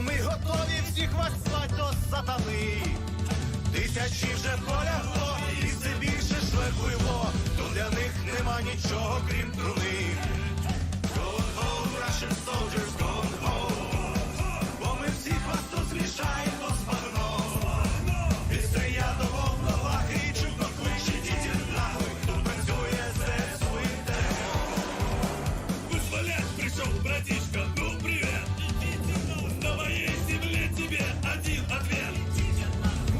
ми готові всіх вас звать до сатани. Тисячі вже полягло, і все більше шверхуйло. Тут для них нема нічого, крім труни. Gone home, Russian soldiers, gone home. Бо ми всіх вас тут змішаємо з багном. Від стрия до волновахи і чудно кличе діти нахуй. Тут працює ЗСУ і ТМО. Вызволять пришел, братишка, ну привет. На моей земле тебе один ответ.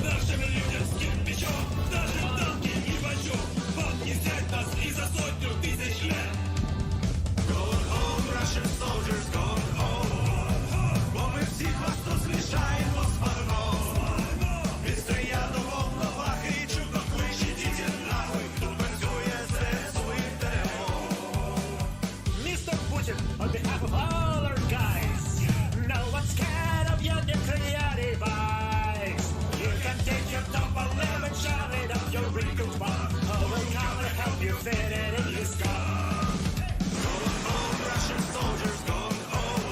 Нашим людям с кирпичом, даже танки и бачок. Вот не взять нас и за 100 тысяч лет. Gone home, Russian soldiers, gone home. Бо ми всіх вас тут змішаємо з багном. Від стрия до волновахи і чудно кличе діти нахуй. Тут працює ЗСУ і ТМО. Mr. Putin, on behalf of all our guys, no one's scared of your nuclear device. You can take your top 11, shove it up your wrinkled butt. Oh, we'll come and help you fit it in your skull. Gone home, Russian soldiers, gone home.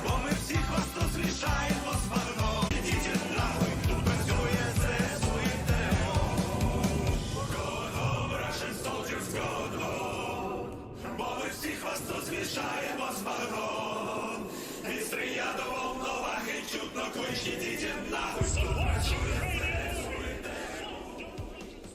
Бо ми всіх вас тут змішаємо з багном. Діти нахуй, тут працює ЗСУ і ТМО. Gone home, Russian soldiers, gone home. Бо ми всіх вас тут змішаємо з багном. Від стрия до волновахи чутно кличе діти нахуй. Тут працює ЗСУ і ТМО.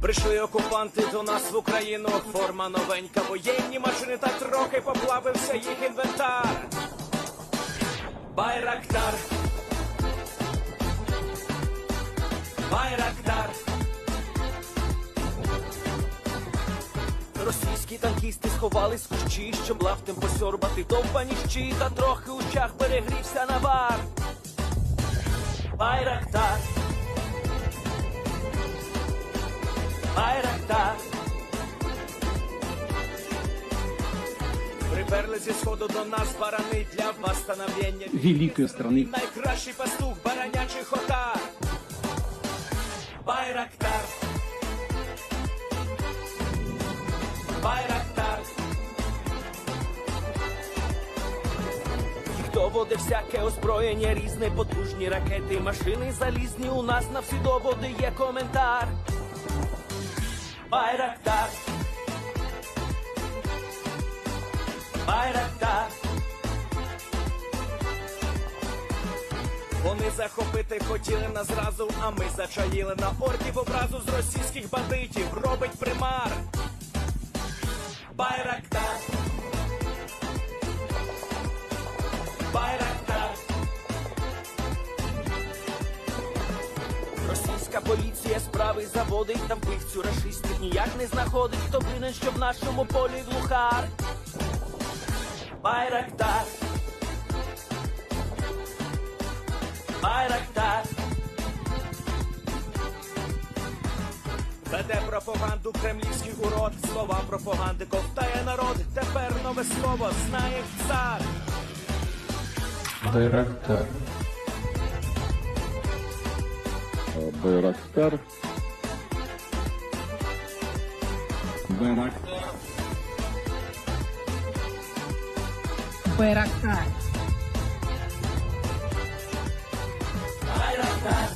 Прийшли окупанти до нас в Україну, форма новенька, воєнні машини, та трохи поплавився їх інвентар. Байрактар. Байрактар. Російські танкісти сховались в кущі, щоб лаптем посьорбати довбані щі, та трохи у чах перегрівся навар. Байрактар. Байрактар. Приперли зі сходу до нас барани для восстановлення великой страны. Найкращий пастух баранячих отар. Байрактар. Байрактар. Їх доводи всяке озброєння різне, потужні ракети, машини залізні, у нас на всі доводи є коментар. Байрактар. Байрактар. Вони захопити хотіли нас зразу, а ми зачаїли на орків образу з російських бандитів. Робить примар. Байрактар. Байрактар. Російська поліція справи заводить, там вбивцю рашистів ніяк не знаходить. Хто винен, що в нашому полі глухар? Байрактар. Байрактар. Веде пропаганду кремлівський урод, слова пропаганди ковтає народ. Тепер нове слово знає цар. Байрактар. Байрактар. Байрактар. Байрактар. Байрактар.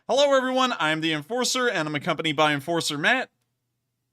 Hello everyone, I'm the Enforcer, and I'm accompanied by Enforcer Matt.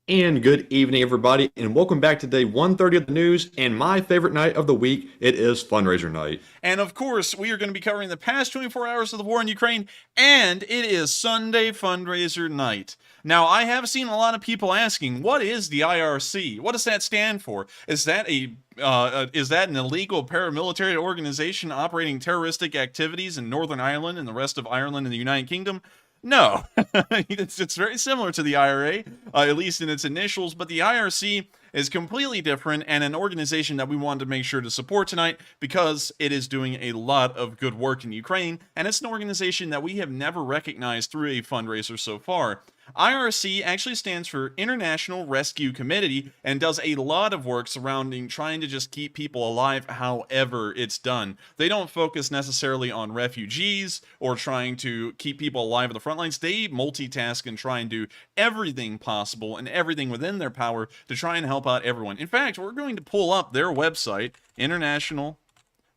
And good evening, everybody, and welcome back to day 130 of the news, and my favorite night of the week. It is fundraiser night. And of course, we are going to be covering the past 24 hours of the war in Ukraine, and it is Sunday fundraiser night. Now, I have seen a lot of people asking, what is the IRC? What does that stand for? Is that an illegal paramilitary organization operating terroristic activities in Northern Ireland and the rest of Ireland and the United Kingdom? No, it's very similar to the IRA, at least in its initials, but the IRC is completely different and an organization that we wanted to make sure to support tonight because it is doing a lot of good work in Ukraine, and it's an organization that we have never recognized through a fundraiser so far. IRC actually stands for International Rescue Committee and does a lot of work surrounding trying to just keep people alive however it's done. They don't focus necessarily on refugees or trying to keep people alive at the front lines. They multitask and try and do everything possible and everything within their power to try and help out everyone. In fact, we're going to pull up their website, International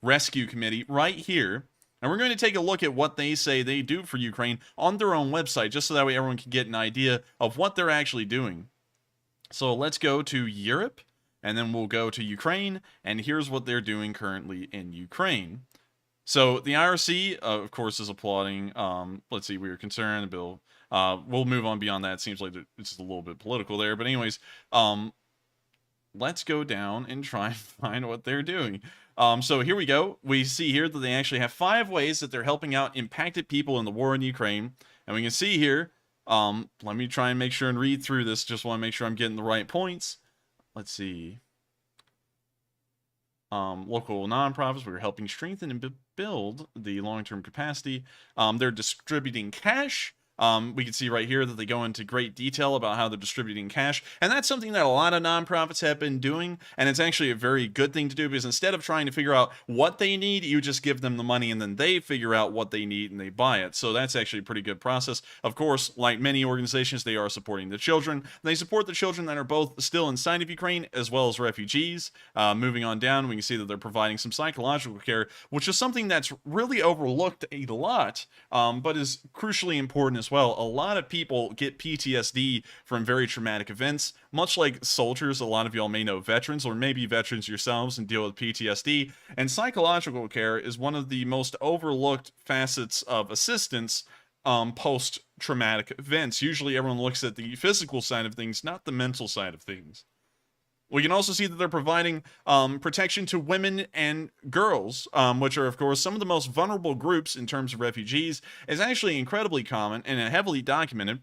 Rescue Committee, right here. And we're going to take a look at what they say they do for Ukraine on their own website, just so that way everyone can get an idea of what they're actually doing. So let's go to Europe, and then we'll go to Ukraine, and here's what they're doing currently in Ukraine. So the IRC, of course, is applauding, let's see, we were concerned, the bill. We'll move on beyond that. It seems like it's a little bit political there. But anyways, let's go down and try and find what they're doing. So here we go. We see here that they actually have 5 ways that they're helping out impacted people in the war in Ukraine. And we can see here, let me try and make sure and read through this. Just want to make sure I'm getting the right points. Let's see. Local nonprofits, we're helping strengthen and build the long-term capacity. They're distributing cash. We can see right here that they go into great detail about how they're distributing cash, and that's something that a lot of nonprofits have been doing, and it's actually a very good thing to do, because instead of trying to figure out what they need, you just give them the money and then they figure out what they need and they buy it. So that's actually a pretty good process. Of course, like many organizations, they are supporting the children. They support the children that are both still inside of Ukraine as well as refugees. Moving on down, we can see that they're providing some psychological care, which is something that's really overlooked a lot, but is crucially important as well. A lot of people get PTSD from very traumatic events, much like soldiers. A lot of y'all may know veterans, or maybe veterans yourselves, and deal with PTSD. And psychological care is one of the most overlooked facets of assistance post-traumatic events. Usually everyone looks at the physical side of things, not the mental side of things. We can also see that they're providing protection to women and girls, which are, of course, some of the most vulnerable groups in terms of refugees. It's actually incredibly common and heavily documented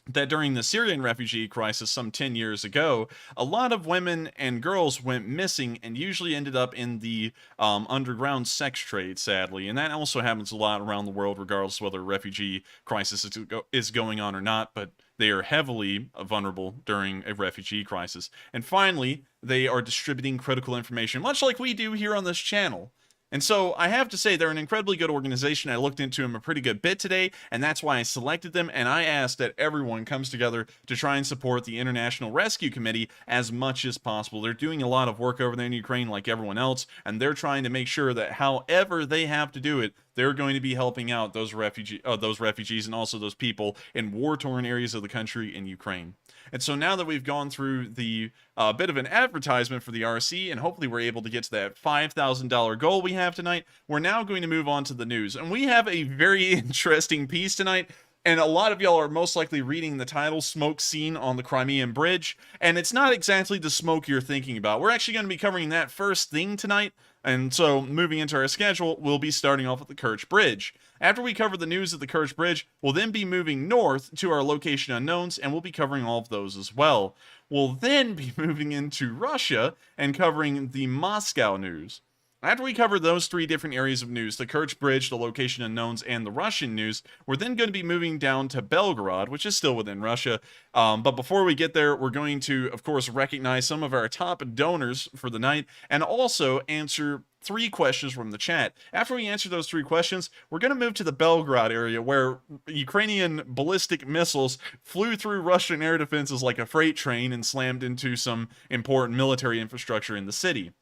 that during the Syrian refugee crisis some 10 years ago, a lot of women and girls went missing and usually ended up in the underground sex trade, sadly. And that also happens a lot around the world, regardless of whether a refugee crisis is going on or not, but they are heavily vulnerable during a refugee crisis. And finally, they are distributing critical information, much like we do here on this channel. And so I have to say they're an incredibly good organization. I looked into them a pretty good bit today, and that's why I selected them, and I asked that everyone comes together to try and support the International Rescue Committee as much as possible. They're doing a lot of work over there in Ukraine like everyone else, and they're trying to make sure that however they have to do it, they're going to be helping out those refugees and also those people in war-torn areas of the country in Ukraine. And so now that we've gone through the bit of an advertisement for the RC, and hopefully we're able to get to that $5,000 goal we have tonight, we're now going to move on to the news. And we have a very interesting piece tonight. And a lot of y'all are most likely reading the title, Smoke Seen on the Crimean Bridge. And it's not exactly the smoke you're thinking about. We're actually going to be covering that first thing tonight. And so, moving into our schedule, we'll be starting off with the Kerch Bridge. After we cover the news of the Kerch Bridge, we'll then be moving north to our location unknowns, and we'll be covering all of those as well. We'll then be moving into Russia and covering the Moscow news. After we cover those three different areas of news, the Kerch Bridge, the location unknowns, and the Russian news, we're then going to be moving down to Belgorod, which is still within Russia. But before we get there, we're going to, of course, recognize some of our top donors for the night, and also answer 3 questions from the chat. After we answer those 3 questions, we're going to move to the Belgorod area, where Ukrainian ballistic missiles flew through Russian air defenses like a freight train and slammed into some important military infrastructure in the city.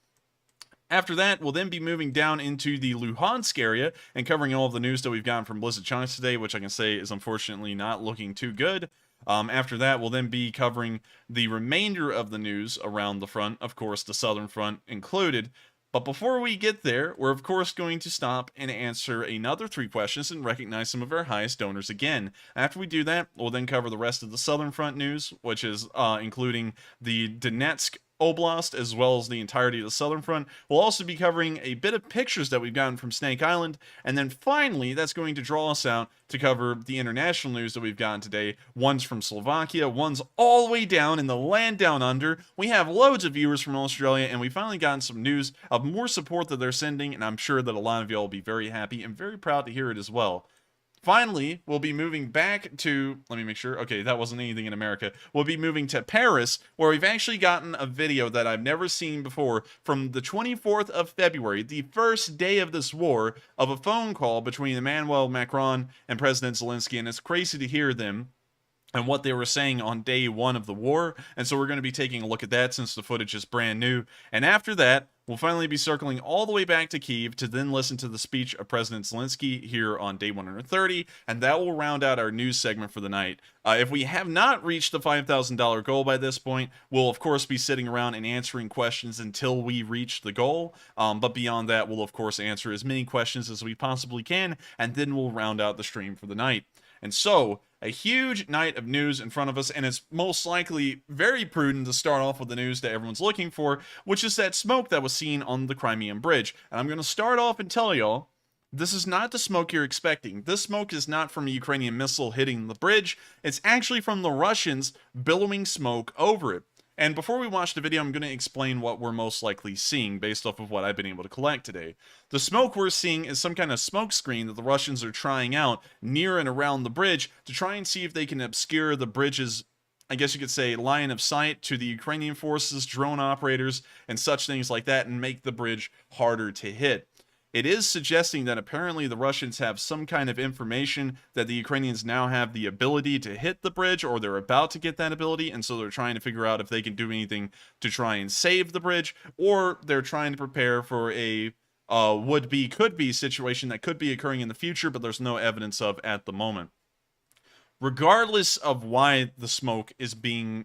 After that, we'll then be moving down into the Luhansk area and covering all of the news that we've gotten from Lysychansk today, which I can say is unfortunately not looking too good. After that, we'll then be covering the remainder of the news around the front, of course, the southern front included. But before we get there, we're of course going to stop and answer another 3 questions and recognize some of our highest donors again. After we do that, we'll then cover the rest of the southern front news, which is including the Donetsk Oblast, as well as the entirety of the southern front. We'll also be covering a bit of pictures that we've gotten from Snake Island, and then finally, that's going to draw us out to cover the international news that we've gotten today. One's from Slovakia, one's all the way down in the land down under. We have loads of viewers from Australia, and we finally gotten some news of more support that they're sending, and I'm sure that a lot of y'all will be very happy and very proud to hear it as well. Finally, we'll be moving back to, let me make sure, okay, that wasn't anything in America. We'll be moving to Paris, where we've actually gotten a video that I've never seen before from the 24th of February, the first day of this war, of a phone call between Emmanuel Macron and President Zelensky, and it's crazy to hear them and what they were saying on day 1 of the war. And so we're going to be taking a look at that since the footage is brand new. And after that, we'll finally be circling all the way back to Kyiv to then listen to the speech of President Zelensky here on day 130, and that will round out our news segment for the night. If we have not reached the $5,000 goal by this point, we'll of course be sitting around and answering questions until we reach the goal. But beyond that, we'll of course answer as many questions as we possibly can, and then we'll round out the stream for the night. And so, a huge night of news in front of us, and it's most likely very prudent to start off with the news that everyone's looking for, which is that smoke that was seen on the Crimean Bridge. And I'm going to start off and tell y'all, this is not the smoke you're expecting. This smoke is not from a Ukrainian missile hitting the bridge. It's actually from the Russians billowing smoke over it. And before we watch the video, I'm going to explain what we're most likely seeing based off of what I've been able to collect today. The smoke we're seeing is some kind of smoke screen that the Russians are trying out near and around the bridge to try and see if they can obscure the bridge's, I guess you could say, line of sight to the Ukrainian forces, drone operators, and such things like that, and make the bridge harder to hit. It is suggesting that apparently the Russians have some kind of information that the Ukrainians now have the ability to hit the bridge, or they're about to get that ability, and so they're trying to figure out if they can do anything to try and save the bridge, or they're trying to prepare for a would-be, could-be situation that could be occurring in the future, but there's no evidence of at the moment. Regardless of why the smoke is being,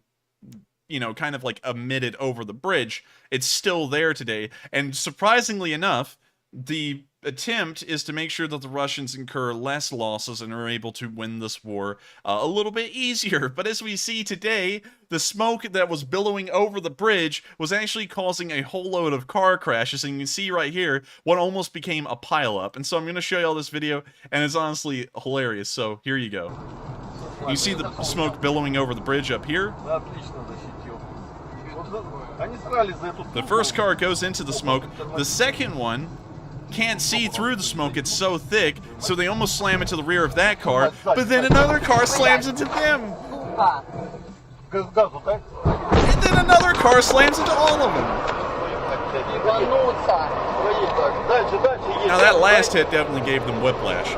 you know, kind of like emitted over the bridge, it's still there today, and surprisingly enough, the attempt is to make sure that the Russians incur less losses and are able to win this war a little bit easier. But as we see today, the smoke that was billowing over the bridge was actually causing a whole load of car crashes. And you can see right here what almost became a pileup. And so I'm going to show you all this video, and it's honestly hilarious. So here you go. You see the smoke billowing over the bridge up here. The first car goes into the smoke. The second one can't see through the smoke, it's so thick, so they almost slam into the rear of that car, but then another car slams into them. And then another car slams into all of them. Now that last hit definitely gave them whiplash.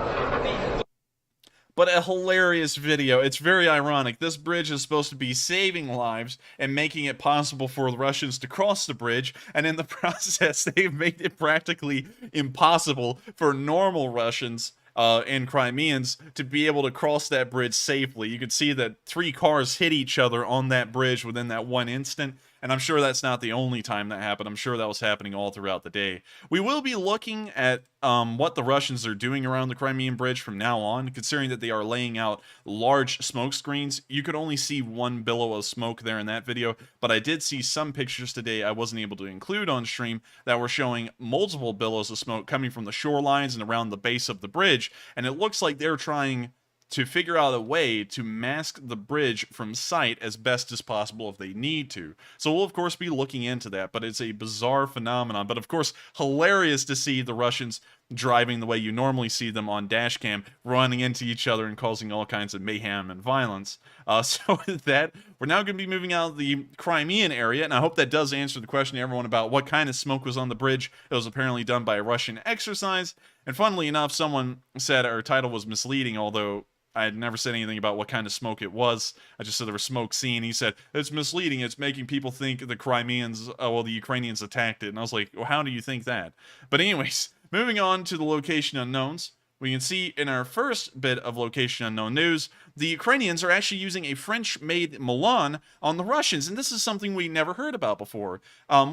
But a hilarious video. It's very ironic. This bridge is supposed to be saving lives and making it possible for the Russians to cross the bridge, and in the process, they've made it practically impossible for normal Russians and Crimeans to be able to cross that bridge safely. You can see that 3 cars hit each other on that bridge within that one instant, and I'm sure that's not the only time that happened. I'm sure that was happening all throughout the day. We will be looking at what the Russians are doing around the Crimean bridge from now on, considering that they are laying out large smoke screens. You could only see one billow of smoke there in that video, but I did see some pictures today I wasn't able to include on stream that were showing multiple billows of smoke coming from the shorelines and around the base of the bridge, and it looks like they're trying to figure out a way to mask the bridge from sight as best as possible if they need to. So we'll of course be looking into that, but it's a bizarre phenomenon. But of course, hilarious to see the Russians driving the way you normally see them on dashcam, running into each other and causing all kinds of mayhem and violence. So with that, we're now going to be moving out of the Crimean area, and I hope that does answer the question to everyone about what kind of smoke was on the bridge. It was apparently done by a Russian exercise, and funnily enough, someone said our title was misleading, although I had never said anything about what kind of smoke it was. I just said there was smoke seen. He said, it's misleading. It's making people think the Crimeans, the Ukrainians attacked it. And I was like, well, how do you think that? But anyways, moving on to the location unknowns. We can see in our first bit of location unknown news, the Ukrainians are actually using a French-made Milan on the Russians, and this is something we never heard about before.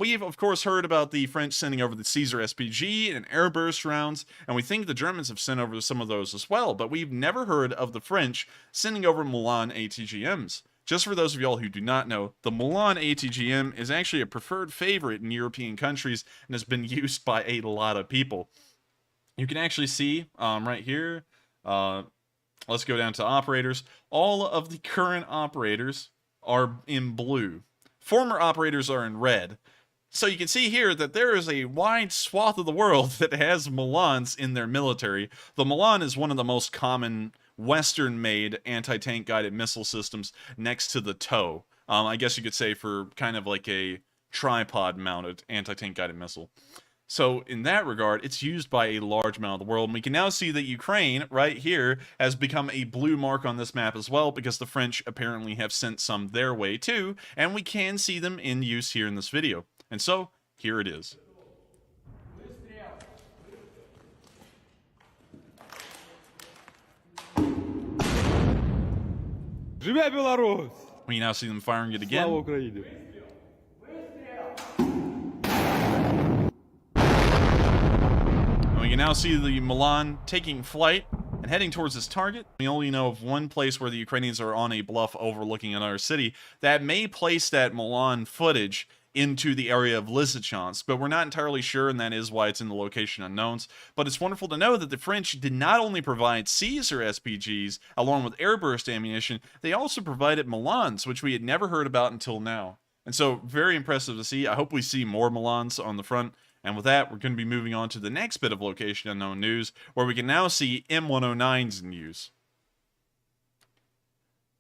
We've, of course, heard about the French sending over the Caesar SPG and airburst rounds, and we think the Germans have sent over some of those as well, but we've never heard of the French sending over Milan ATGMs. Just for those of y'all who do not know, the Milan ATGM is actually a preferred favorite in European countries and has been used by a lot of people. You can actually see right here, let's go down to operators. All of the current operators are in blue. Former operators are in red. So you can see here that there is a wide swath of the world that has Milans in their military. The Milan is one of the most common Western-made anti-tank guided missile systems next to the TOW. I guess you could say for kind of like a tripod-mounted anti-tank guided missile. So in that regard, it's used by a large amount of the world. And we can now see that Ukraine, right here, has become a blue mark on this map as well, because the French apparently have sent some their way too, and we can see them in use here in this video. And so, here it is. Живе Беларусь! We now see them firing it again. Слава Україні! We can now see the Milan taking flight and heading towards its target. We only know of one place where the Ukrainians are on a bluff overlooking another city that may place that Milan footage into the area of Lysychansk, but we're not entirely sure, and that is why it's in the location unknowns. But it's wonderful to know that the French did not only provide Caesar SPGs along with airburst ammunition, they also provided Milans, which we had never heard about until now. And so, very impressive to see. I hope we see more Milans on the front. And with that, we're going to be moving on to the next bit of location unknown news, where we can now see M109s in use.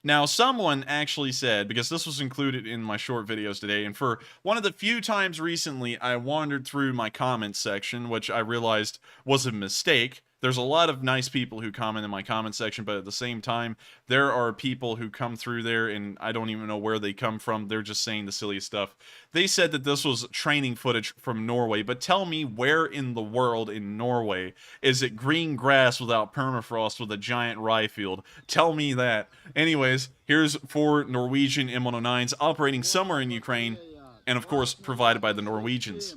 Now, someone actually said, because this was included in my short videos today, and for one of the few times recently I wandered through my comments section, which I realized was a mistake. There's a lot of nice people who comment in my comment section, but at the same time, there are people who come through there, and I don't even know where they come from. They're just saying the silliest stuff. They said that this was training footage from Norway, but tell me where in the world in Norway is it green grass without permafrost with a giant rye field? Tell me that. Anyways, here's 4 Norwegian M109s operating somewhere in Ukraine, and of course, provided by the Norwegians.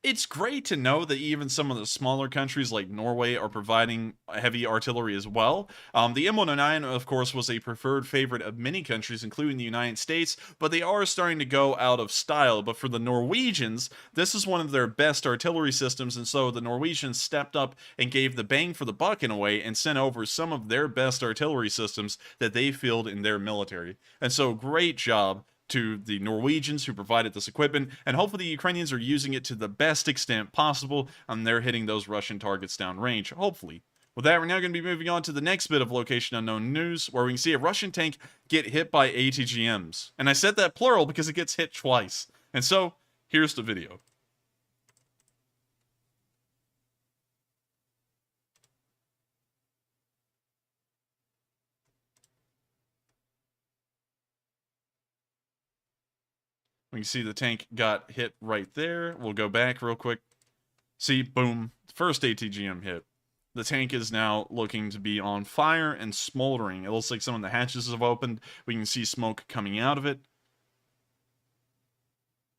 It's great to know that even some of the smaller countries like Norway are providing heavy artillery as well. The M109, of course, was a preferred favorite of many countries, including the United States, but they are starting to go out of style. But for the Norwegians, this is one of their best artillery systems, and so the Norwegians stepped up and gave the bang for the buck in a way and sent over some of their best artillery systems that they field in their military. And so, great job to the Norwegians who provided this equipment, and hopefully the Ukrainians are using it to the best extent possible, and they're hitting those Russian targets downrange, hopefully. With that, we're now going to be moving on to the next bit of Location Unknown news, where we can see a Russian tank get hit by ATGMs. And I said that plural because it gets hit twice. And so, here's the video. We can see the tank got hit right there. We'll go back real quick. See, boom, first ATGM hit. The tank is now looking to be on fire and smoldering. It looks like some of the hatches have opened. We can see smoke coming out of it.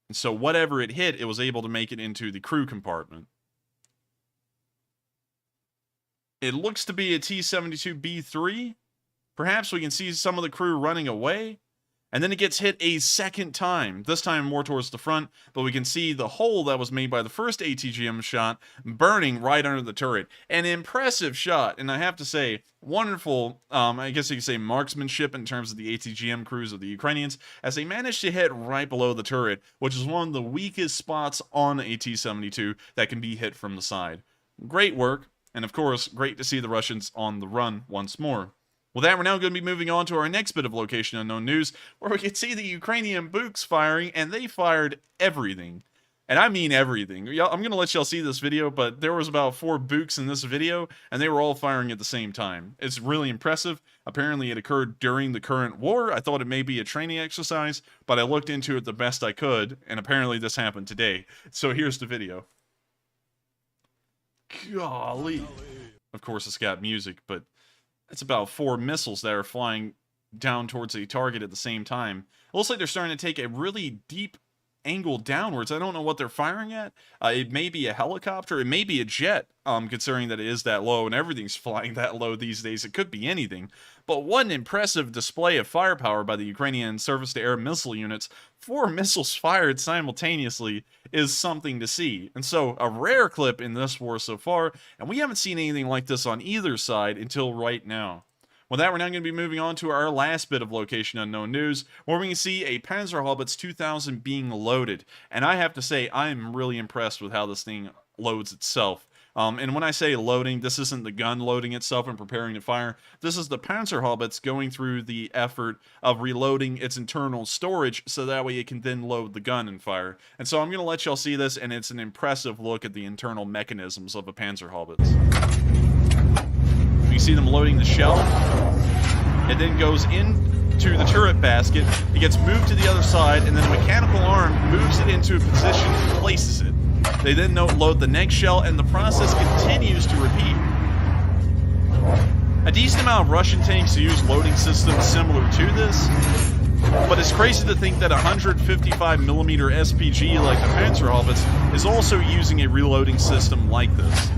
And so whatever it hit, it was able to make it into the crew compartment. It looks to be a T-72B3. Perhaps we can see some of the crew running away. And then it gets hit a second time, this time more towards the front, but we can see the hole that was made by the first ATGM shot burning right under the turret. An impressive shot, and I have to say, wonderful, I guess you could say marksmanship in terms of the ATGM crews of the Ukrainians, as they managed to hit right below the turret, which is one of the weakest spots on a T-72 that can be hit from the side. Great work, and of course, great to see the Russians on the run once more. With that, we're now going to be moving on to our next bit of Location Unknown news, where we can see the Ukrainian Books firing, and they fired everything. And I mean everything. I'm going to let y'all see this video, but there was about 4 Books in this video, and they were all firing at the same time. It's really impressive. Apparently, it occurred during the current war. I thought it may be a training exercise, but I looked into it the best I could, and apparently this happened today. So here's the video. Golly. Of course, it's got music, but it's about 4 missiles that are flying down towards a target at the same time. It looks like they're starting to take a really deep angle downwards. I don't know what they're firing at. It may be a helicopter. It may be a jet, considering that it is that low and everything's flying that low these days. It could be anything. But what an impressive display of firepower by the Ukrainian surface-to-air missile units. 4 missiles fired simultaneously is something to see. And so, a rare clip in this war so far, and we haven't seen anything like this on either side until right now. With that, we're now going to be moving on to our last bit of Location Unknown news, where we can see a Panzerhaubitze 2000 being loaded. And I have to say, I'm really impressed with how this thing loads itself. And when I say loading, this isn't the gun loading itself and preparing to fire. This is the Panzerhaubitze going through the effort of reloading its internal storage so that way it can then load the gun and fire. And so I'm going to let y'all see this, and it's an impressive look at the internal mechanisms of a Panzerhaubitze. You see them loading the shell. It then goes into the turret basket. It gets moved to the other side, and then a mechanical arm moves it into a position and places it. They then load the next shell, and the process continues to repeat. A decent amount of Russian tanks use loading systems similar to this, but it's crazy to think that a 155mm SPG like the Panzerhaubitze is also using a reloading system like this.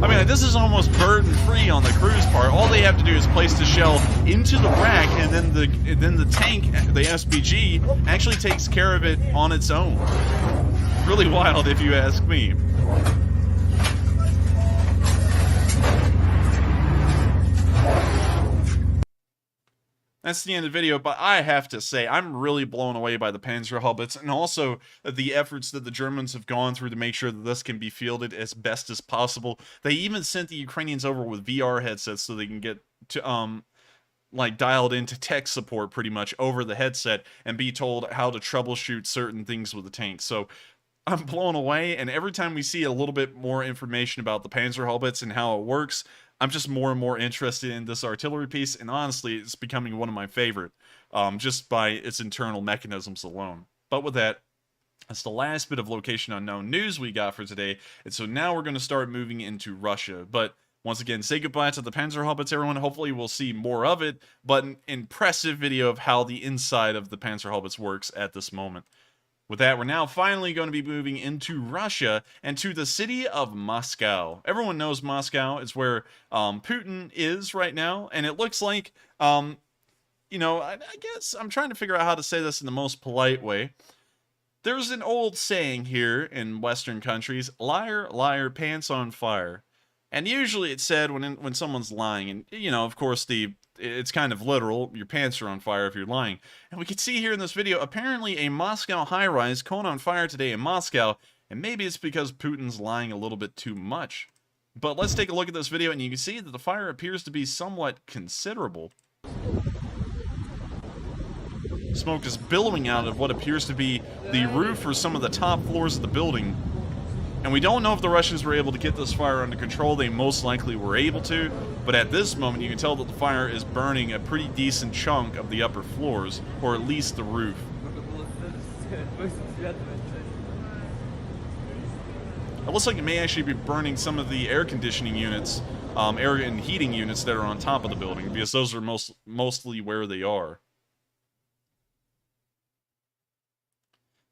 I mean, this is almost burden-free on the crew's part. All they have to do is place the shell into the rack, and then the tank, the SPG, actually takes care of it on its own. Really wild, if you ask me. That's the end of the video, but I have to say, I'm really blown away by the Panzerhaubitze, and also the efforts that the Germans have gone through to make sure that this can be fielded as best as possible. They even sent the Ukrainians over with VR headsets so they can get to, like, dialed into tech support pretty much over the headset and be told how to troubleshoot certain things with the tank. So I'm blown away, and every time we see a little bit more information about the Panzerhaubitze and how it works, I'm just more and more interested in this artillery piece, and honestly, it's becoming one of my favorite, just by its internal mechanisms alone. But with that, that's the last bit of Location Unknown news we got for today, and so now we're going to start moving into Russia. But Once again, say goodbye to the Panzerhaubitze, everyone. Hopefully we'll see more of it, but an impressive video of how the inside of the Panzerhaubitze works at this moment. With that, we're now finally going to be moving into Russia and to the city of Moscow. Everyone knows Moscow is where Putin is right now, and it looks like, you know, I guess I'm trying to figure out how to say this in the most polite way. There's an old saying here in Western countries, liar, liar, pants on fire. And usually it's said when someone's lying, and, you know, of course, it's kind of literal. Your pants are on fire if you're lying. And we can see here in this video, apparently a Moscow high-rise caught on fire today in Moscow, and maybe it's because Putin's lying a little bit too much. But let's take a look at this video, and you can see that the fire appears to be somewhat considerable. Smoke is billowing out of what appears to be the roof or some of the top floors of the building. And we don't know if the Russians were able to get this fire under control. They most likely were able to, but at this moment you can tell that the fire is burning a pretty decent chunk of the upper floors, or at least the roof. It looks like it may actually be burning some of the air conditioning units, air and heating units that are on top of the building, because those are mostly where they are.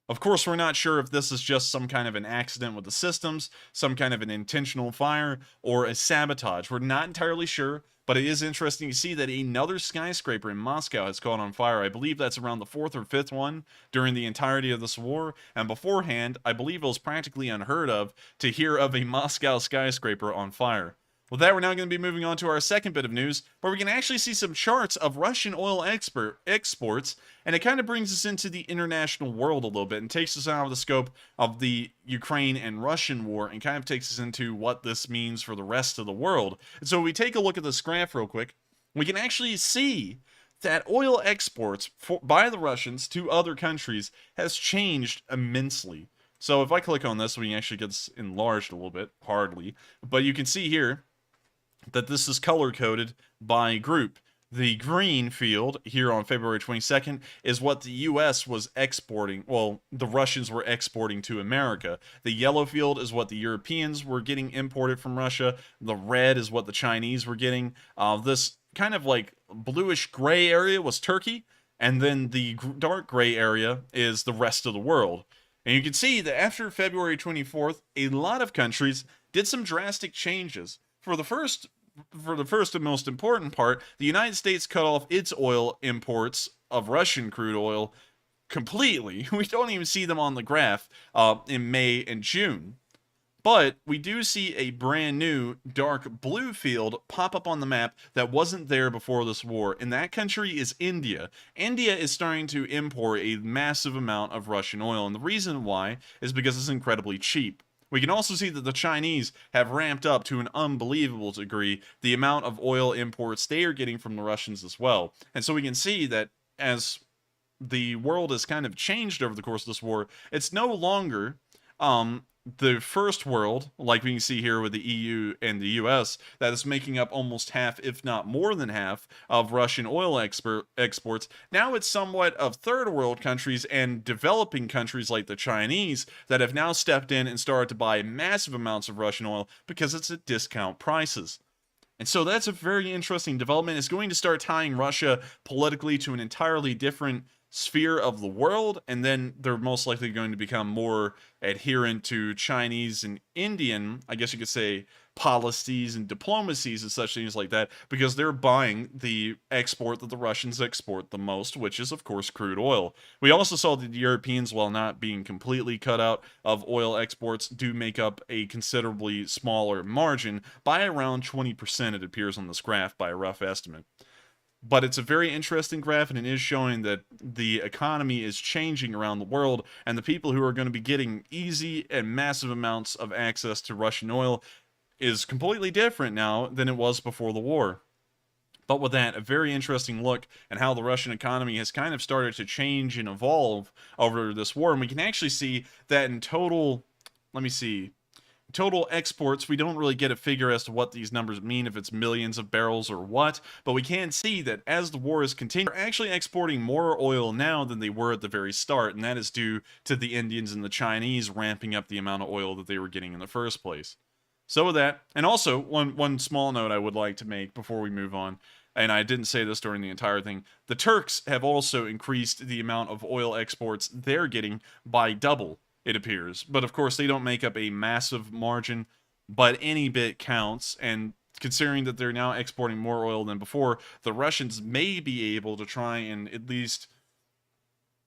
Of course, we're not sure if this is just some kind of an accident with the systems, some kind of an intentional fire, or a sabotage. We're not entirely sure, but it is interesting to see that another skyscraper in Moscow has caught on fire. I believe that's around the 4th or 5th one during the entirety of this war, and beforehand, I believe it was practically unheard of to hear of a Moscow skyscraper on fire. With that, we're now going to be moving on to our second bit of news, where we can actually see some charts of Russian oil exports, and it kind of brings us into the international world a little bit and takes us out of the scope of the Ukraine and Russian war and kind of takes us into what this means for the rest of the world. And so if we take a look at this graph real quick, we can actually see that oil exports by the Russians to other countries has changed immensely. So if I click on this, we can actually get this enlarged a little bit, hardly, but you can see here that this is color-coded by group. The green field here on February 22nd is what the U.S. was exporting. Well, the Russians were exporting to America. The yellow field is what the Europeans were getting imported from Russia. The red is what the Chinese were getting. This kind of like bluish gray area was Turkey, and then the dark gray area is the rest of the world. And you can see that after February 24th, a lot of countries did some drastic changes. For the first and most important part, the United States cut off its oil imports of Russian crude oil completely. We don't even see them on the graph in May and June. But we do see a brand new dark blue field pop up on the map that wasn't there before this war, and that country is India. India is starting to import a massive amount of Russian oil, and the reason why is because it's incredibly cheap. We can also see that the Chinese have ramped up to an unbelievable degree the amount of oil imports they are getting from the Russians as well. And so we can see that as the world has kind of changed over the course of this war, it's no longer the first world, like we can see here with the EU and the US, that is making up almost half, if not more than half, of Russian oil exports. Now it's somewhat of third world countries and developing countries like the Chinese that have now stepped in and started to buy massive amounts of Russian oil because it's at discount prices. And so that's a very interesting development. It's going to start tying Russia politically to an entirely different sphere of the world, and then they're most likely going to become more adherent to Chinese and Indian, I guess you could say, policies and diplomacies and such things like that, because they're buying the export that the Russians export the most, which is, of course, crude oil. We also saw that the Europeans, while not being completely cut out of oil exports, do make up a considerably smaller margin by around 20%, it appears on this graph, by a rough estimate. But it's a very interesting graph, and it is showing that the economy is changing around the world, and the people who are going to be getting easy and massive amounts of access to Russian oil is completely different now than it was before the war. But with that, a very interesting look at how the Russian economy has kind of started to change and evolve over this war, and we can actually see that in total, let me see, total exports, we don't really get a figure as to what these numbers mean, if it's millions of barrels or what, but we can see that as the war is continuing, they're actually exporting more oil now than they were at the very start, and that is due to the Indians and the Chinese ramping up the amount of oil that they were getting in the first place. So with that, and also one small note I would like to make before we move on, and I didn't say this during the entire thing, the Turks have also increased the amount of oil exports they're getting by double, it appears. But of course, they don't make up a massive margin, but any bit counts, and considering that they're now exporting more oil than before, the Russians may be able to try and at least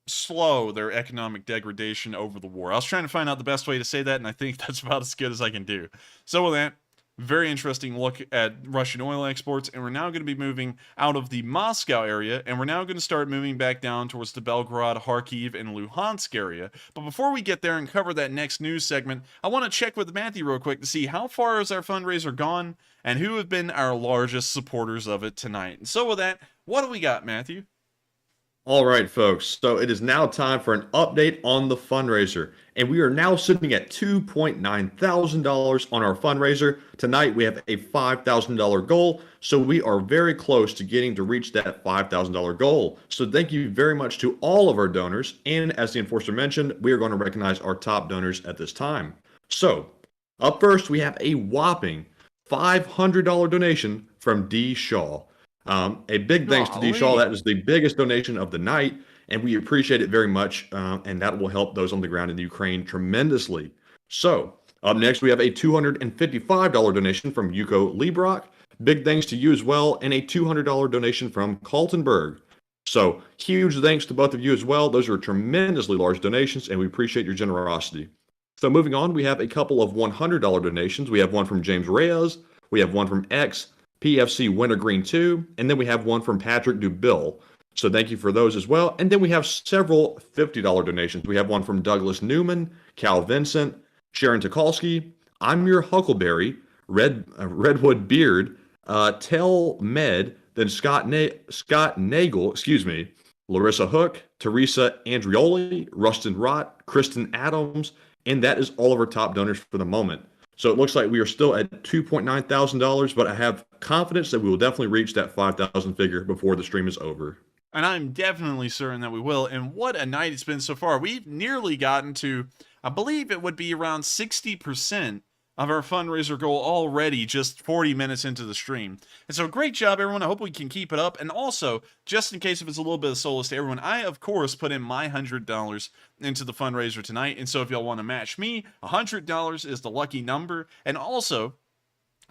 slow their economic degradation over the war. I was trying to find out the best way to say that, and I think that's about as good as I can do. So with that, very interesting look at Russian oil exports, and we're now going to be moving out of the Moscow area, and we're now going to start moving back down towards the Belgorod, Kharkiv, and Luhansk area. But before we get there and cover that next news segment, I want to check with Matthew real quick to see how far has our fundraiser gone, and who have been our largest supporters of it tonight. And so with that, what do we got, Matthew? All right, folks. So it is now time for an update on the fundraiser. And we are now sitting at $2.9 thousand on our fundraiser. Tonight, we have a $5,000 goal. So we are very close to getting to reach that $5,000 goal. So thank you very much to all of our donors. And as the enforcer mentioned, we are going to recognize our top donors at this time. So up first, we have a whopping $500 donation from D. Shaw. A big thanks to D. Shaw. That is the biggest donation of the night, and we appreciate it very much, and that will help those on the ground in Ukraine tremendously. So, up next, we have a $255 donation from Yuko Liebrock. Big thanks to you as well, and a $200 donation from Kaltenberg. So, huge thanks to both of you as well. Those are tremendously large donations, and we appreciate your generosity. So, moving on, we have a couple of $100 donations. We have one from James Reyes. We have one from X. PFC Wintergreen 2, and then we have one from Patrick Dubill. So thank you for those as well. And then we have several $50 donations. We have one from Douglas Newman, Cal Vincent, Sharon Tukolsky, I'm Your Huckleberry, Redwood Beard, Tell Med, then Scott Nagel, Larissa Hook, Teresa Andrioli, Rustin Rott, Kristen Adams, and that is all of our top donors for the moment. So it looks like we are still at $2.9 thousand, but I have confidence that we will definitely reach that 5,000 figure before the stream is over. And I'm definitely certain that we will. And what a night it's been so far. We've nearly gotten to, I believe it would be around 60% of our fundraiser goal already just 40 minutes into the stream. And so great job, everyone. I hope we can keep it up. And also, just in case if it's a little bit of solace to everyone, I, of course, put in my $100 into the fundraiser tonight. And so if y'all want to match me, $100 is the lucky number. And also,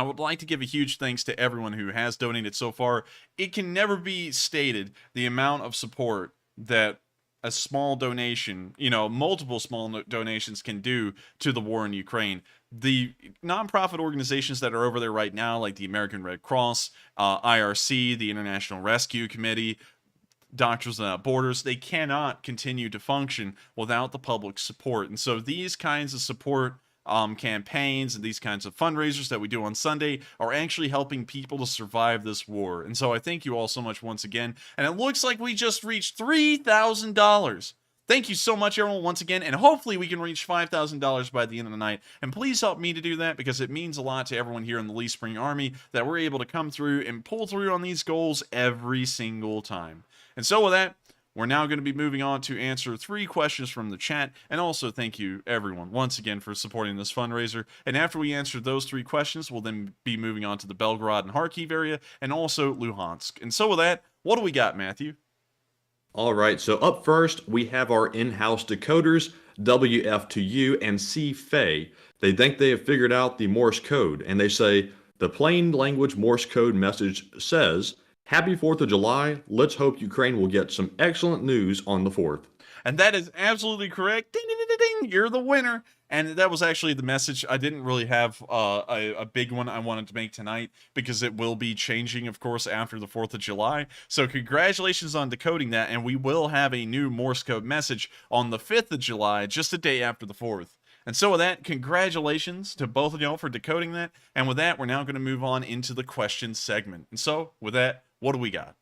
I would like to give a huge thanks to everyone who has donated so far. It can never be stated the amount of support that a small donation, multiple small donations can do to the war in Ukraine. The nonprofit organizations that are over there right now, like the American Red Cross, IRC, the International Rescue Committee, Doctors Without Borders, they cannot continue to function without the public support. And so these kinds of support campaigns and these kinds of fundraisers that we do on Sunday are actually helping people to survive this war. And so I thank you all so much once again. And it looks like we just reached $3,000. Thank you so much, everyone, once again, and hopefully we can reach $5,000 by the end of the night. And please help me to do that, because it means a lot to everyone here in the Lee Spring Army that we're able to come through and pull through on these goals every single time. And so with that, we're now going to be moving on to answer 3 questions from the chat, and also thank you, everyone, once again for supporting this fundraiser. And after we answer those 3 questions, we'll then be moving on to the Belgorod and Kharkiv area, and also Luhansk. And so with that, what do we got, Matthew? All right, so up first, we have our in-house decoders, WF2U and C. Fay. They think they have figured out the Morse code, and they say, the plain language Morse code message says, Happy 4th of July. Let's hope Ukraine will get some excellent news on the 4th. And that is absolutely correct. Ding, ding, ding, ding, ding. You're the winner. And that was actually the message. I didn't really have a big one I wanted to make tonight, because it will be changing, of course, after the 4th of July. So congratulations on decoding that. And we will have a new Morse code message on the 5th of July, just a day after the 4th. And so with that, congratulations to both of y'all for decoding that. And with that, we're now going to move on into the question segment. And so with that, what do we got?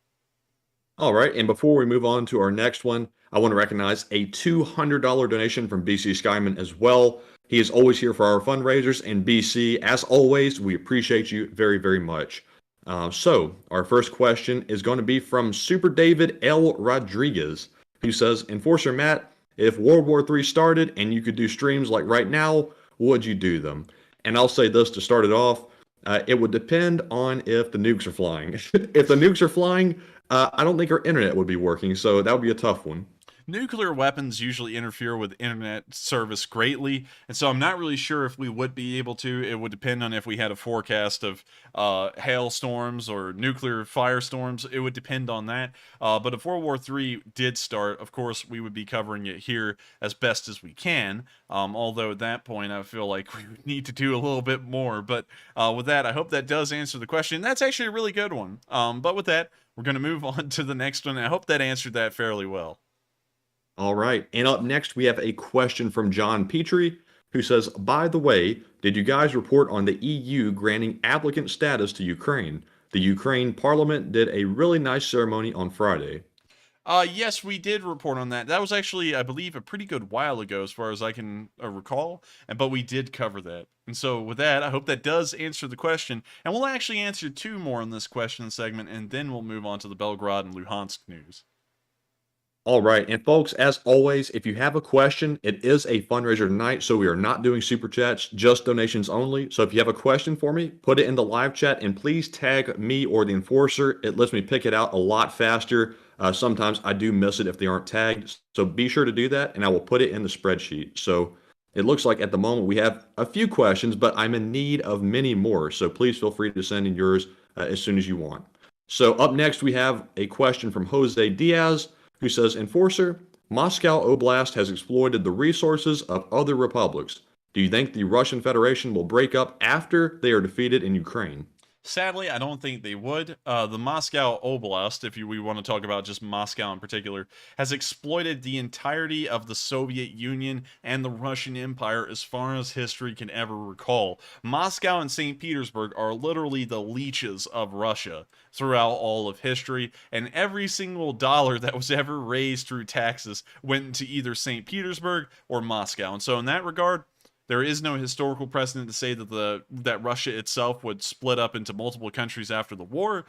All right, and before we move on to our next one, I want to recognize a $200 donation from BC Skyman as well. He is always here for our fundraisers, and BC, as always, we appreciate you very, very much. So our first question is going to be from Super David L. Rodriguez, who says, Enforcer Matt, if World War III started and you could do streams like right now, would you do them? And I'll say this to start it off. It would depend on if the nukes are flying. If the nukes are flying, I don't think our internet would be working, so that would be a tough one. Nuclear weapons usually interfere with internet service greatly, and so I'm not really sure if we would be able to. It would depend on if we had a forecast of hailstorms or nuclear firestorms. It would depend on that. But if World War III did start, of course, we would be covering it here as best as we can. Although at that point, I feel like we would need to do a little bit more. But with that, I hope that does answer the question. That's actually a really good one. But with that, we're going to move on to the next one. I hope that answered that fairly well. All right. And up next, we have a question from John Petrie, who says, by the way, did you guys report on the EU granting applicant status to Ukraine? The Ukraine parliament did a really nice ceremony on Friday. Yes, we did report on that. That was actually, I believe, a pretty good while ago, as far as I can recall. But we did cover that. And so with that, I hope that does answer the question. And we'll actually answer two more in this question segment, and then we'll move on to the Belgorod and Luhansk news. All right. And folks, as always, if you have a question, it is a fundraiser tonight, so we are not doing super chats, just donations only. So if you have a question for me, put it in the live chat and please tag me or the enforcer. It lets me pick it out a lot faster. Sometimes I do miss it if they aren't tagged. So be sure to do that and I will put it in the spreadsheet. So it looks like at the moment we have a few questions, but I'm in need of many more. So please feel free to send in yours as soon as you want. So up next, we have a question from Jose Diaz, who says, Enforcer, Moscow Oblast has exploited the resources of other republics. Do you think the Russian Federation will break up after they are defeated in Ukraine? Sadly, I don't think they would. The Moscow Oblast, if we want to talk about just Moscow in particular, has exploited the entirety of the Soviet Union and the Russian Empire as far as history can ever recall. Moscow and St. Petersburg are literally the leeches of Russia throughout all of history, and every single dollar that was ever raised through taxes went to either St. Petersburg or Moscow. And so in that regard, there is no historical precedent to say that Russia itself would split up into multiple countries after the war.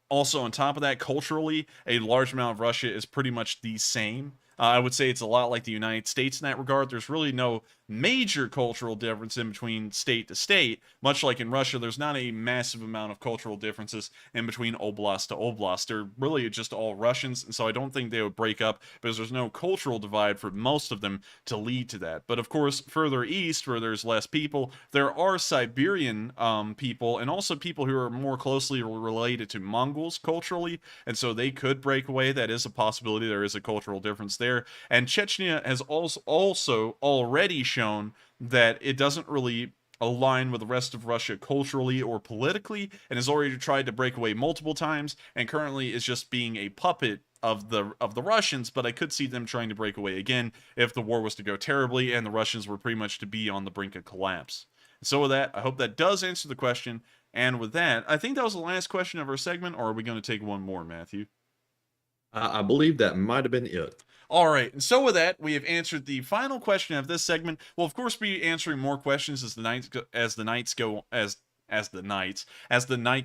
Also, on top of that, culturally, a large amount of Russia is pretty much the same. I would say it's a lot like the United States in that regard. There's really no major cultural difference in between state to state. Much like in Russia, there's not a massive amount of cultural differences in between oblast to oblast. They're really just all Russians, and so I don't think they would break up because there's no cultural divide for most of them to lead to that. But of course, further east, where there's less people, there are Siberian people, and also people who are more closely related to Mongols culturally, and so they could break away. That is a possibility. There is a cultural difference there. And Chechnya has also already shown that it doesn't really align with the rest of Russia culturally or politically, and has already tried to break away multiple times, and currently is just being a puppet of the Russians. But I could see them trying to break away again if the war was to go terribly and the Russians were pretty much to be on the brink of collapse. So with that, I hope that does answer the question. And with that, I think that was the last question of our segment, or are we going to take one more, Matthew? I believe that might have been it. All right, and so with that, we have answered the final question of this segment. We'll of course be answering more questions as the night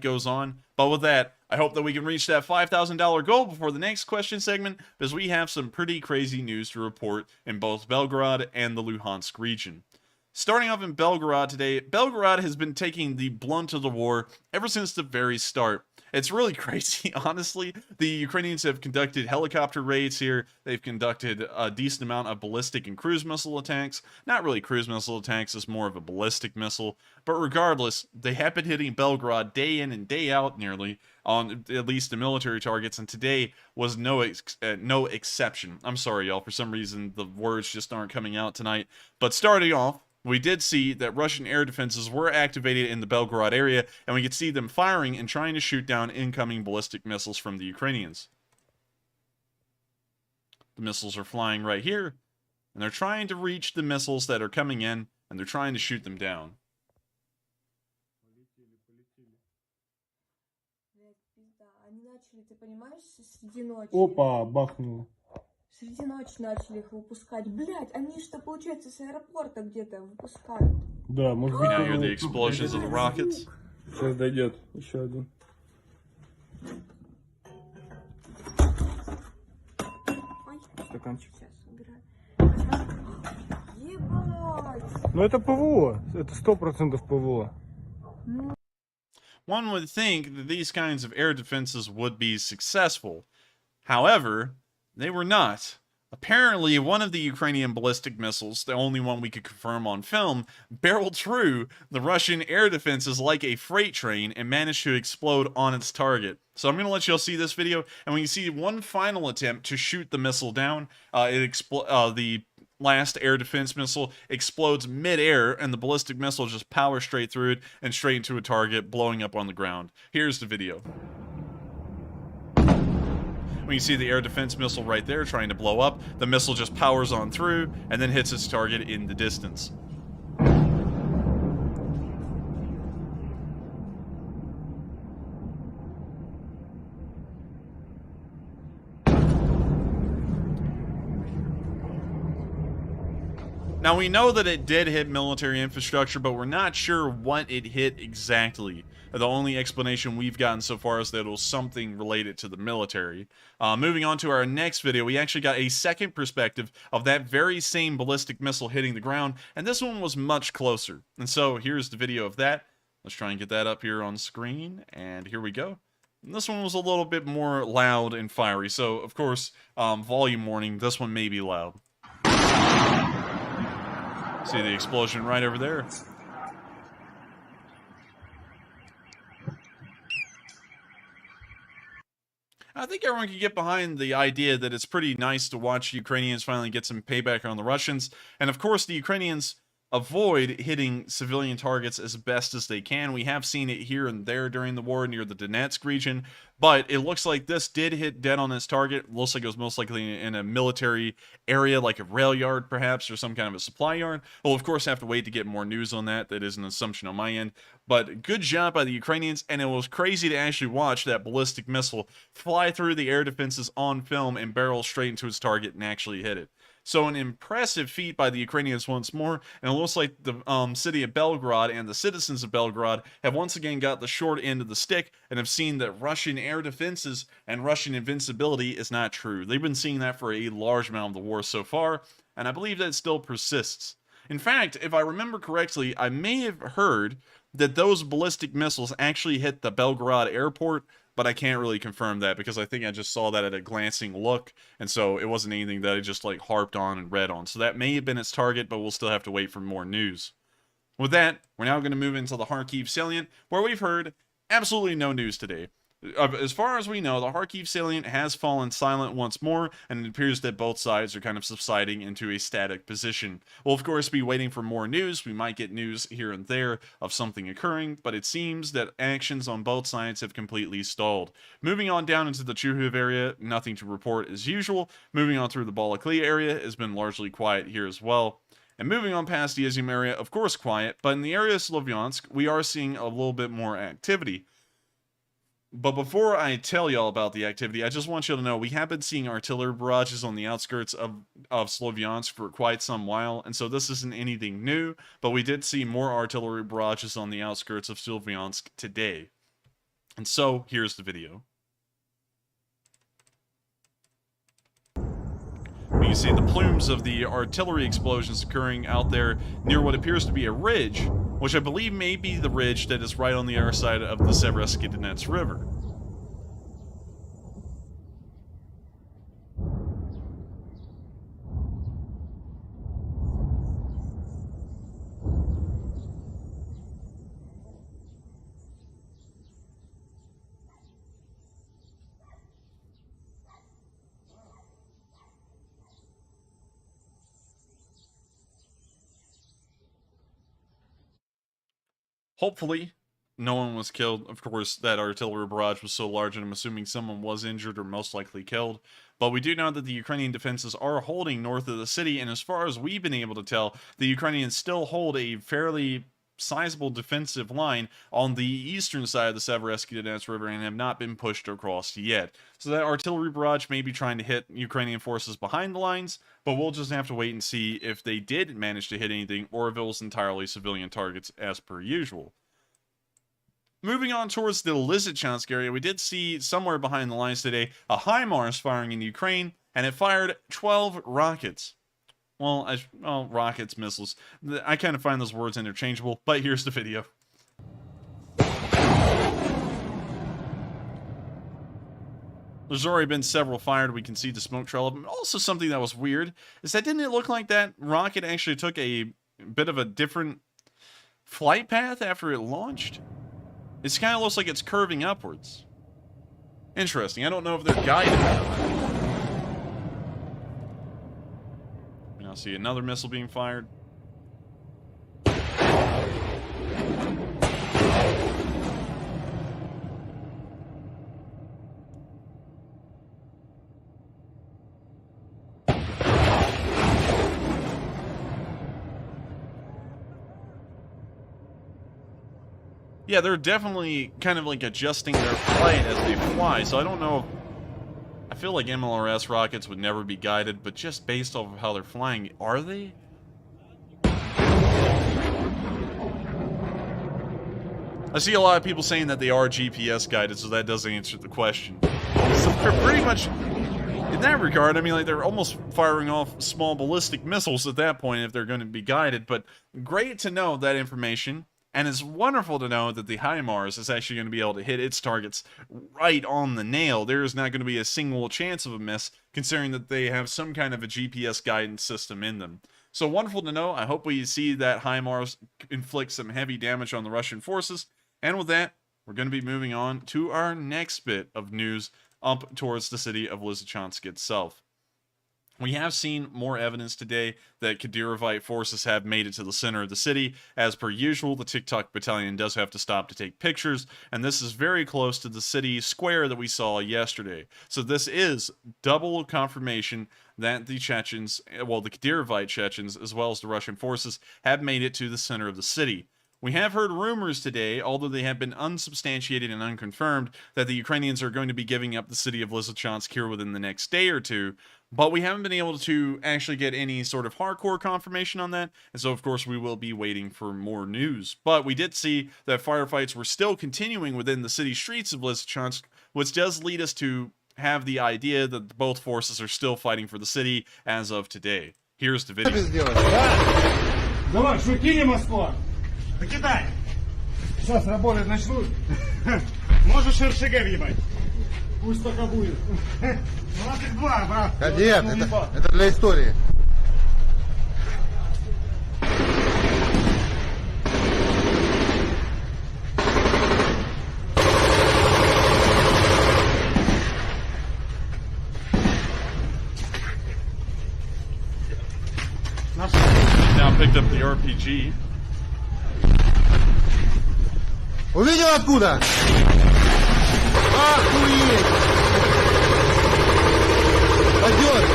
goes on. But with that, I hope that we can reach that $5,000 goal before the next question segment, because we have some pretty crazy news to report in both Belgorod and the Luhansk region. Starting off in Belgorod today, Belgorod has been taking the blunt of the war ever since the very start. It's really crazy, honestly. The Ukrainians have conducted helicopter raids here. They've conducted a decent amount of ballistic and cruise missile attacks. Not really cruise missile attacks, it's more of a ballistic missile. But regardless, they have been hitting Belgorod day in and day out nearly, on at least the military targets, and today was no exception. I'm sorry, y'all. For some reason, the words just aren't coming out tonight. But starting off, we did see that Russian air defenses were activated in the Belgorod area, and we could see them firing and trying to shoot down incoming ballistic missiles from the Ukrainians. The missiles are flying right here, and they're trying to reach the missiles that are coming in, and they're trying to shoot them down. Опа, бахнуло. Среди ночи начали их выпускать. Блять, они что, получается, с аэропорта где-то выпускают. Да, может быть... Now you hear the explosions of the rockets. Сейчас дойдет еще один. Ой, Стаканчик. сейчас убираю. Ебать. блядь. Ну это ПВО. Это 100% ПВО. One would think that these kinds of air defenses would be successful. However, they were not. Apparently, one of the Ukrainian ballistic missiles, the only one we could confirm on film, barreled through the Russian air defenses like a freight train and managed to explode on its target. So I'm going to let y'all see this video, and when you see one final attempt to shoot the missile down, the last air defense missile explodes mid-air, and the ballistic missile just powers straight through it and straight into a target, blowing up on the ground. Here's the video. When you see the air defense missile right there trying to blow up, the missile just powers on through and then hits its target in the distance. Now, we know that it did hit military infrastructure, but we're not sure what it hit exactly. The only explanation we've gotten so far is that it was something related to the military. Moving on to our next video, we actually got a second perspective of that very same ballistic missile hitting the ground, and this one was much closer. And so here's the video of that. Let's try and get that up here on screen, and here we go. And this one was a little bit more loud and fiery, so of course, volume warning, this one may be loud. See the explosion right over there. I think everyone can get behind the idea that it's pretty nice to watch Ukrainians finally get some payback on the Russians. And of course, the Ukrainians avoid hitting civilian targets as best as they can. We have seen it here and there during the war near the Donetsk region, but it looks like this did hit dead on its target. It looks like it was most likely in a military area, like a rail yard perhaps, or some kind of a supply yard. We'll of course have to wait to get more news on that. That is an assumption on my end, but good job by the Ukrainians, and it was crazy to actually watch that ballistic missile fly through the air defenses on film and barrel straight into its target and actually hit it. So an impressive feat by the Ukrainians once more, and it looks like the city of Belgorod and the citizens of Belgorod have once again got the short end of the stick and have seen that Russian air defenses and Russian invincibility is not true. They've been seeing that for a large amount of the war so far, and I believe that still persists. In fact, if I remember correctly, I may have heard that those ballistic missiles actually hit the Belgorod airport, but I can't really confirm that because I think I just saw that at a glancing look, and so it wasn't anything that I just like harped on and read on. So that may have been its target, but we'll still have to wait for more news. With that, we're now going to move into the Kharkiv salient, where we've heard absolutely no news today. As far as we know, the Kharkiv salient has fallen silent once more, and it appears that both sides are kind of subsiding into a static position. We'll of course be waiting for more news. We might get news here and there of something occurring, but it seems that actions on both sides have completely stalled. Moving on down into the Chuhuv area, nothing to report as usual. Moving on through the Balaklia area has been largely quiet here as well. And moving on past the Izium area, of course quiet, but in the area of Slovyansk, we are seeing a little bit more activity. But before I tell y'all about the activity, I just want you to know we have been seeing artillery barrages on the outskirts of Slovyansk for quite some while, and so this isn't anything new, but we did see more artillery barrages on the outskirts of Slovyansk today. And so, here's the video. You can see the plumes of the artillery explosions occurring out there near what appears to be a ridge, which I believe may be the ridge that is right on the other side of the Zelensky Address river. Hopefully, no one was killed. Of course, that artillery barrage was so large, and I'm assuming someone was injured or most likely killed. But we do know that the Ukrainian defenses are holding north of the city, and as far as we've been able to tell, the Ukrainians still hold a fairly sizable defensive line on the eastern side of the Zelensky Address river and have not been pushed across yet. So that artillery barrage may be trying to hit Ukrainian forces behind the lines, but we'll just have to wait and see if they did manage to hit anything or if it was entirely civilian targets as per usual. Moving on towards the Lysychansk area, we did see somewhere behind the lines today a HIMARS firing in Ukraine, and it fired 12 rockets. well, rockets, missiles. I kind of find those words interchangeable, but here's the video. There's already been several fired. We can see the smoke trail of them. Also, something that was weird is that didn't it look like that rocket actually took a bit of a different flight path after it launched? It kind of looks like it's curving upwards. Interesting. I don't know if they're guided. We now see another missile being fired. Yeah, they're definitely kind of like adjusting their flight as they fly, so I don't know if... I feel like MLRS rockets would never be guided, but just based off of how they're flying, are they? I see a lot of people saying that they are GPS guided, so that does answer the question. So they're pretty much... In that regard, I mean, like, they're almost firing off small ballistic missiles at that point if they're going to be guided, but great to know that information. And it's wonderful to know that the HIMARS is actually going to be able to hit its targets right on the nail. There is not going to be a single chance of a miss, considering that they have some kind of a GPS guidance system in them. So wonderful to know. I hope we see that HIMARS inflict some heavy damage on the Russian forces. And with that, we're going to be moving on to our next bit of news up towards the city of Lysychansk itself. We have seen more evidence today that Kadyrivite forces have made it to the center of the city. As per usual, the TikTok battalion does have to stop to take pictures, and this is very close to the city square that we saw yesterday. So this is double confirmation that the Chechens, well, the Kadyrivite Chechens, as well as the Russian forces, have made it to the center of the city. We have heard rumors today, although they have been unsubstantiated and unconfirmed, that the Ukrainians are going to be giving up the city of Lysychansk here within the next day or two, but we haven't been able to actually get any sort of hardcore confirmation on that, and so of course we will be waiting for more news. But we did see that firefights were still continuing within the city streets of Lysychansk, which does lead us to have the idea that both forces are still fighting for the city as of today. Here's the video. Давай, шутки, Москва! Покидай! Сейчас работать начнут. Можешь РШГ въебать. Пусть пока будет. 22, брат. Кадет, это для истории. Now picked up the RPG. Увидел откуда? Охуеть! Пойдет!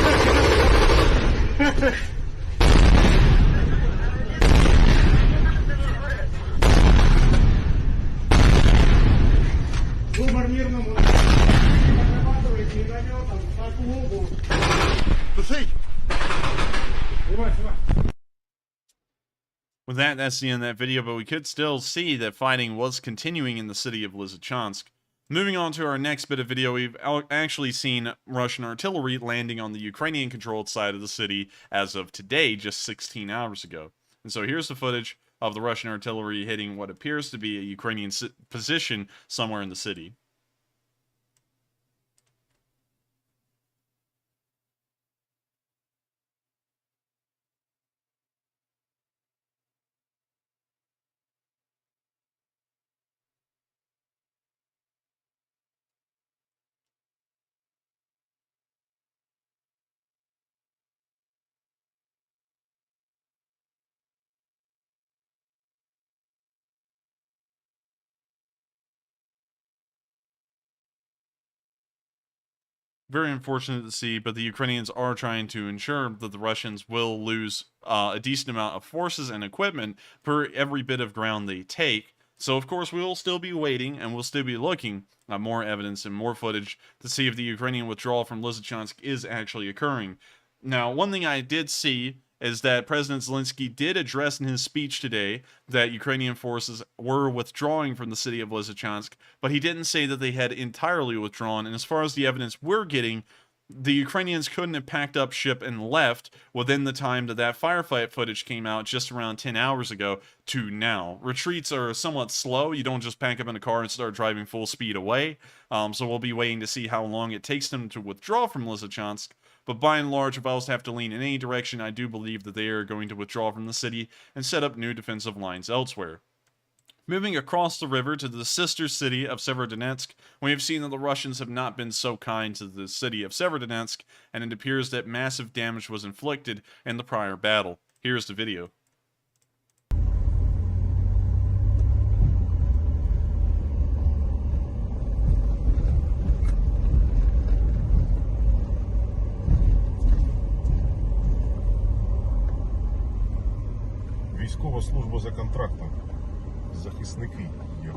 Выбор мирному. Отрабатывайте минометом, так в угол. Тушить! Снимай, снимай. With that, that's the end of that video, but we could still see that fighting was continuing in the city of Lysychansk. Moving on to our next bit of video, we've actually seen Russian artillery landing on the Ukrainian-controlled side of the city as of today, just 16 hours ago. And so here's the footage of the Russian artillery hitting what appears to be a Ukrainian position somewhere in the city. Very unfortunate to see, but the Ukrainians are trying to ensure that the Russians will lose a decent amount of forces and equipment per every bit of ground they take. So, of course, we will still be waiting, and we'll still be looking at more evidence and more footage to see if the Ukrainian withdrawal from Lysychansk is actually occurring. Now, one thing I did see is that President Zelensky did address in his speech today that Ukrainian forces were withdrawing from the city of Lysychansk, but he didn't say that they had entirely withdrawn, and as far as the evidence we're getting, the Ukrainians couldn't have packed up ship and left within the time that that firefight footage came out just around 10 hours ago to now. Retreats are somewhat slow. You don't just pack up in a car and start driving full speed away. So we'll be waiting to see how long it takes them to withdraw from Lysychansk. But by and large, if I was to have to lean in any direction, I do believe that they are going to withdraw from the city and set up new defensive lines elsewhere. Moving across the river to the sister city of Severodonetsk, we have seen that the Russians have not been so kind to the city of Severodonetsk, and it appears that massive damage was inflicted in the prior battle. Here's the video. Військова служба за контрактом. Захисники є.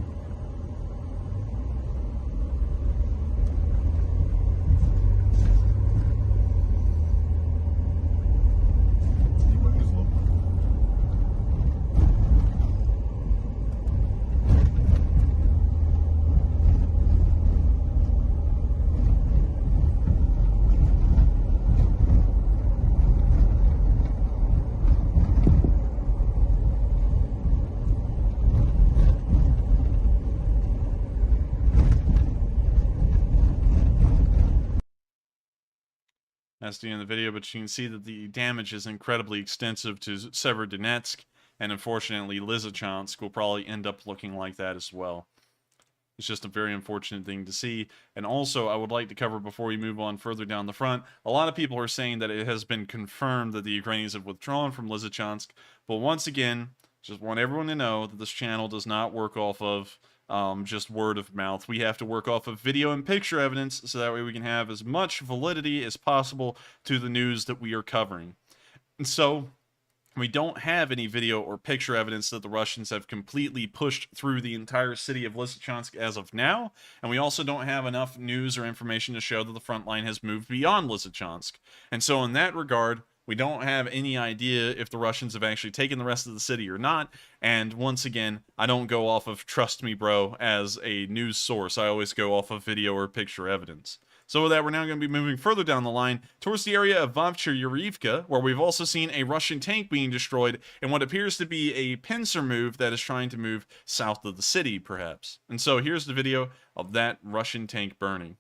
Не повезло. That's the end of the video, but you can see that the damage is incredibly extensive to Severodonetsk, and unfortunately Lysychansk will probably end up looking like that as well. It's just a very unfortunate thing to see. And also, I would like to cover before we move on further down the front, a lot of people are saying that it has been confirmed that the Ukrainians have withdrawn from Lysychansk, but once again, just want everyone to know that this channel does not work off of just word of mouth. We have to work off of video and picture evidence so that way we can have as much validity as possible to the news that we are covering. And so we don't have any video or picture evidence that the Russians have completely pushed through the entire city of Lysychansk as of now, and we also don't have enough news or information to show that the front line has moved beyond Lysychansk. And so in that regard, we don't have any idea if the Russians have actually taken the rest of the city or not. And once again, I don't go off of trust me bro as a news source. I always go off of video or picture evidence. So with that, we're now going to be moving further down the line towards the area of Vovcha-Yurivka, where we've also seen a Russian tank being destroyed in what appears to be a pincer move that is trying to move south of the city, perhaps. And so here's the video of that Russian tank burning.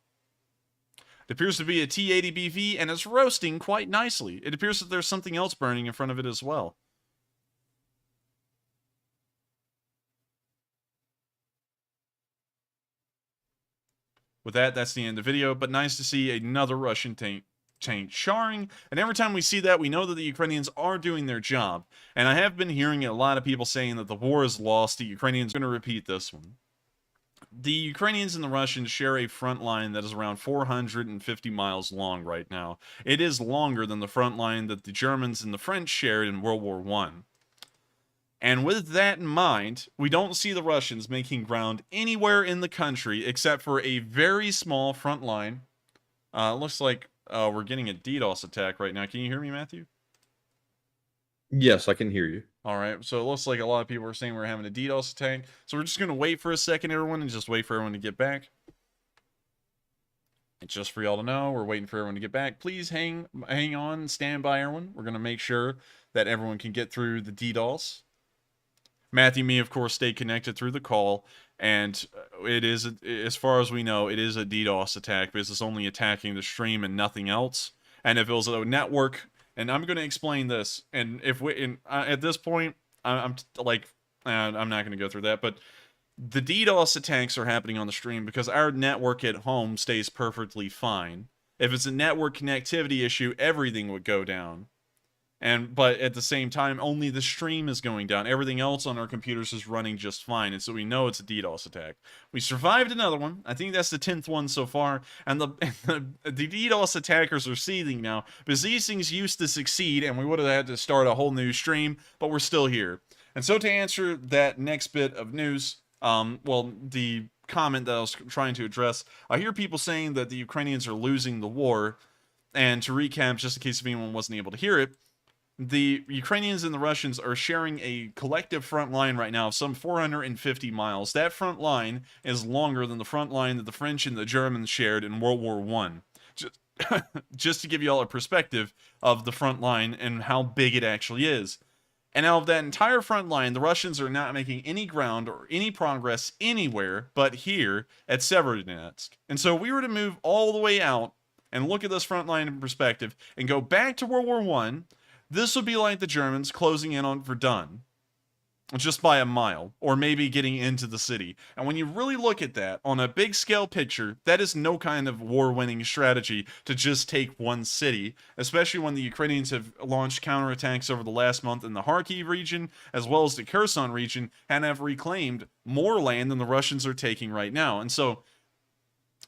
It appears to be a T-80BV, and it's roasting quite nicely. It appears that there's something else burning in front of it as well. With that, that's the end of the video, but nice to see another Russian tank charring, and every time we see that, we know that the Ukrainians are doing their job. And I have been hearing a lot of people saying that the war is lost. The Ukrainians are going to repeat this one. The Ukrainians and the Russians share a front line that is around 450 miles long right now. It is longer than the front line that the Germans and the French shared in World War I. And with that in mind, we don't see the Russians making ground anywhere in the country except for a very small front line. Looks like we're getting a DDoS attack right now. Can you hear me, Matthew? Yes, I can hear you. All right, so it looks like a lot of people are saying we're having a DDoS attack. So we're just going to wait for a second, everyone, and just wait for everyone to get back. And just for y'all to know, we're waiting for everyone to get back. Please hang on, stand by, everyone. We're going to make sure that everyone can get through the DDoS. Matthew and me, of course, stay connected through the call, and it is, as far as we know, it is a DDoS attack because it's only attacking the stream and nothing else. And if it was a network, and I'm going to explain this, and if we, at this point, I'm not going to go through that, but the DDoS attacks are happening on the stream because our network at home stays perfectly fine. If it's a network connectivity issue, everything would go down. But at the same time, only the stream is going down. Everything else on our computers is running just fine, and so we know it's a DDoS attack. We survived another one. I think that's the 10th one so far, and the DDoS attackers are seething now, because these things used to succeed, and we would have had to start a whole new stream, but we're still here. And so to answer that next bit of news, the comment that I was trying to address, I hear people saying that the Ukrainians are losing the war, and to recap, just in case if anyone wasn't able to hear it, the Ukrainians and the Russians are sharing a collective front line right now of some 450 miles. That front line is longer than the front line that the French and the Germans shared in World War I. just, just to give you all a perspective of the front line and how big it actually is. And out of that entire front line, the Russians are not making any ground or any progress anywhere but here at Severodonetsk. And so if we were to move all the way out and look at this front line in perspective and go back to World War I, this would be like the Germans closing in on Verdun, just by a mile, or maybe getting into the city. And when you really look at that on a big scale picture, that is no kind of war-winning strategy to just take one city, especially when the Ukrainians have launched counterattacks over the last month in the Kharkiv region, as well as the Kherson region, and have reclaimed more land than the Russians are taking right now. And so,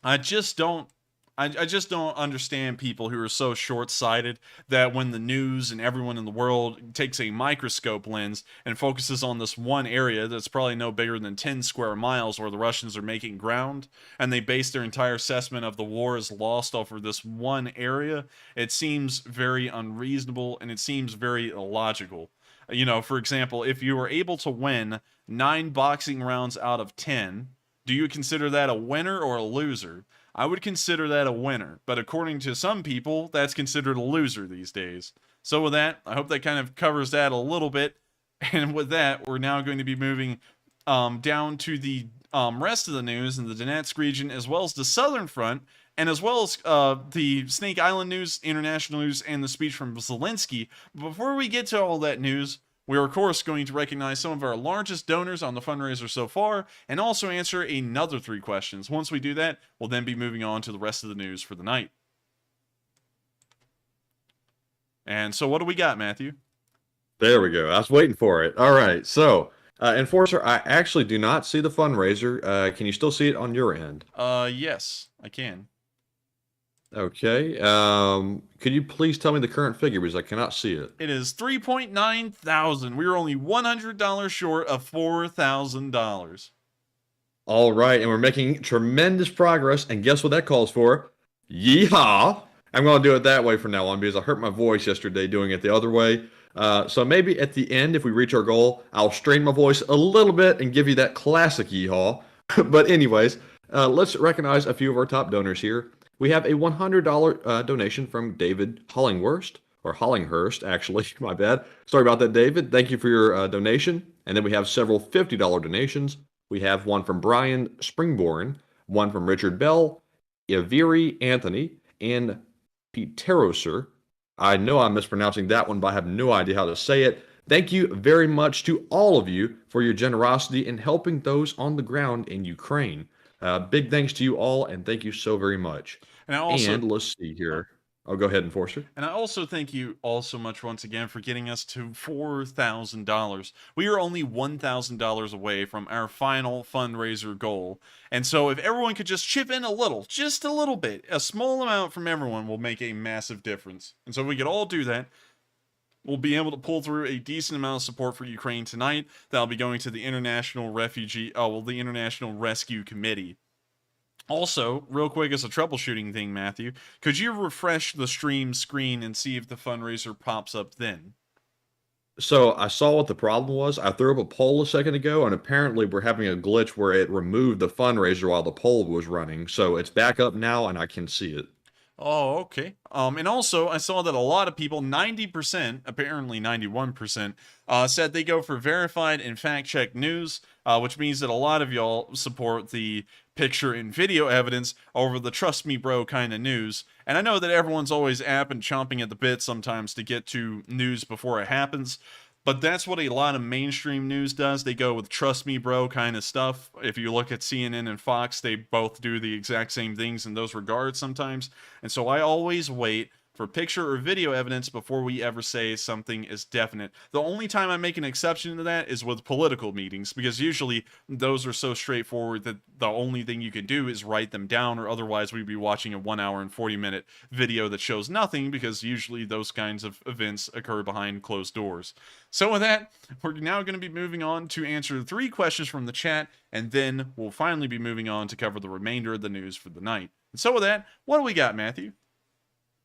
I just don't understand people who are so short-sighted that when the news and everyone in the world takes a microscope lens and focuses on this one area that's probably no bigger than 10 square miles where the Russians are making ground, and they base their entire assessment of the war as lost over this one area, it seems very unreasonable and it seems very illogical. You know, for example, if you were able to win 9 boxing rounds out of 10, do you consider that a winner or a loser? I would consider that a winner, but according to some people, that's considered a loser these days. So with that, I hope that kind of covers that a little bit. And with that, we're now going to be moving down to the rest of the news in the Donetsk region, as well as the Southern Front, and as well as the Snake Island news, international news, and the speech from Zelensky. But before we get to all that news, we are, of course, going to recognize some of our largest donors on the fundraiser so far, and also answer another 3 questions. Once we do that, we'll then be moving on to the rest of the news for the night. And so what do we got, Matthew? There we go. I was waiting for it. All right. So, Enforcer, I actually do not see the fundraiser. Can you still see it on your end? Yes, I can. Okay. Could you please tell me the current figure because I cannot see it? It is $3.9 thousand. We are only $100 short of $4,000. All right, and we're making tremendous progress. And guess what that calls for? Yeehaw! I'm going to do it that way from now on because I hurt my voice yesterday doing it the other way. So maybe at the end, if we reach our goal, I'll strain my voice a little bit and give you that classic yeehaw. But anyways, let's recognize a few of our top donors here. We have a $100 donation from David Hollingworst, or Hollinghurst, actually. My bad. Sorry about that, David. Thank you for your donation. And then we have several $50 donations. We have one from Brian Springborn, one from Richard Bell, Iviri Anthony, and Peteroser. I know I'm mispronouncing that one, but I have no idea how to say it. Thank you very much to all of you for your generosity in helping those on the ground in Ukraine. Big thanks to you all, and thank you so very much. And let's see here. Oh, go ahead, Enforcer. And I also thank you all so much once again for getting us to $4,000. We are only $1,000 away from our final fundraiser goal. And so if everyone could just chip in a little, just a little bit, a small amount from everyone will make a massive difference. And so if we could all do that, we'll be able to pull through a decent amount of support for Ukraine tonight. That'll be going to the International the International Rescue Committee. Also, real quick as a troubleshooting thing, Matthew, could you refresh the stream screen and see if the fundraiser pops up then? So I saw what the problem was. I threw up a poll a second ago, and apparently we're having a glitch where it removed the fundraiser while the poll was running. So it's back up now, and I can see it. Oh, okay. And also, I saw that a lot of people, 90%, apparently 91%, said they go for verified and fact-checked news, which means that a lot of y'all support the picture and video evidence over the trust me bro kind of news. And I know that everyone's always app and chomping at the bit sometimes to get to news before it happens, but that's what a lot of mainstream news does. They go with trust me bro kind of stuff. If you look at CNN and Fox, they both do the exact same things in those regards sometimes. And so I always wait for picture or video evidence before we ever say something is definite. The only time I make an exception to that is with political meetings, because usually those are so straightforward that the only thing you can do is write them down, or otherwise we'd be watching a 1 hour and 40-minute video that shows nothing, because usually those kinds of events occur behind closed doors. So with that, we're now going to be moving on to answer 3 questions from the chat, and then we'll finally be moving on to cover the remainder of the news for the night. And so with that, what do we got, Matthew?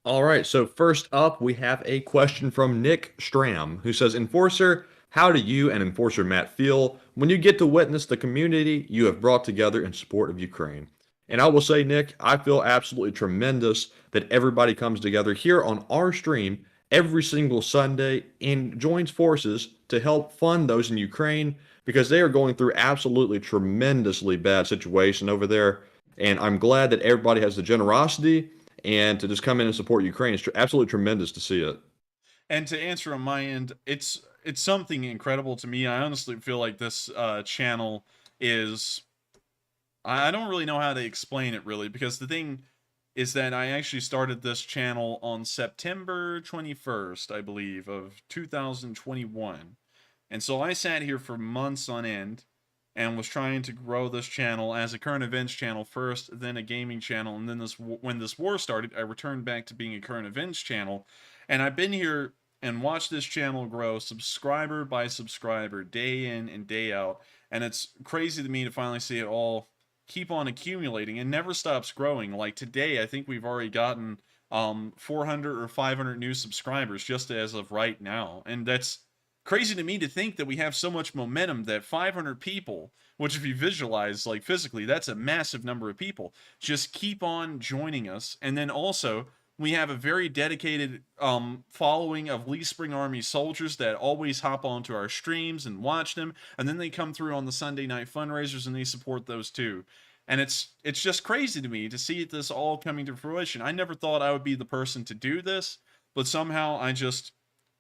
All right, so first up, we have a question from Nick Stram, who says, Enforcer, how do you and Enforcer Matt feel when you get to witness the community you have brought together in support of Ukraine? And I will say, Nick, I feel absolutely tremendous that everybody comes together here on our stream every single Sunday and joins forces to help fund those in Ukraine because they are going through absolutely tremendously bad situation over there. And I'm glad that everybody has the generosity and to just come in and support Ukraine. It's absolutely tremendous to see it. And to answer on my end, it's something incredible to me. I honestly feel like this channel is, I don't really know how to explain it really, because the thing is that I actually started this channel on September 21st, I believe, of 2021. And so I sat here for months on end and was trying to grow this channel as a current events channel first, then a gaming channel, and then when this war started, I returned back to being a current events channel. And I've been here and watched this channel grow subscriber by subscriber, day in and day out. And it's crazy to me to finally see it all keep on accumulating and never stops growing. Like today, I think we've already gotten 400 or 500 new subscribers just as of right now. And that's crazy to me to think that we have so much momentum that 500 people, which if you visualize like physically, that's a massive number of people, just keep on joining us. And then also we have a very dedicated following of Lee Spring Army soldiers that always hop onto our streams and watch them, and then they come through on the Sunday night fundraisers and they support those too. And it's just crazy to me to see this all coming to fruition. I never thought I would be the person to do this, but somehow I just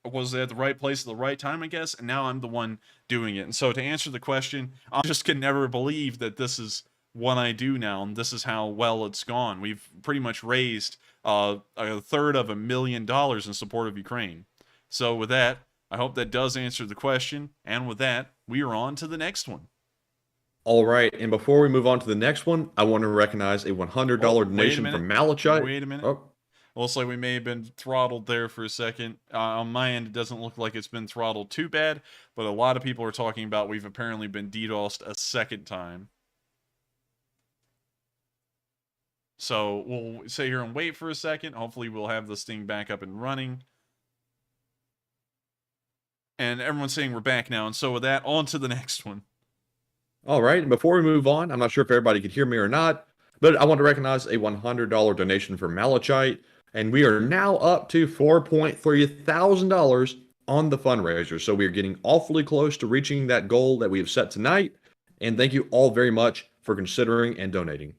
was at the right place at the right time, I guess, and now I'm the one doing it. And so to answer the question, I just can never believe that this is what I do now, and this is how well it's gone. We've pretty much raised a third of $1 million in support of Ukraine. So with that, I hope that does answer the question, and with that, we are on to the next one. All right, and before we move on to the next one, I want to recognize a $100 donation from Malachite. Wait a minute. Oh. Looks like we may have been throttled there for a second. On my end, it doesn't look like it's been throttled too bad, but a lot of people are talking about we've apparently been DDoSed a second time. So we'll sit here and wait for a second. Hopefully we'll have this thing back up and running. And everyone's saying we're back now. And so with that, on to the next one. All right, and before we move on, I'm not sure if everybody could hear me or not, but I want to recognize a $100 donation from Malachite. And we are now up to $4.3 thousand on the fundraiser. So we are getting awfully close to reaching that goal that we have set tonight. And thank you all very much for considering and donating.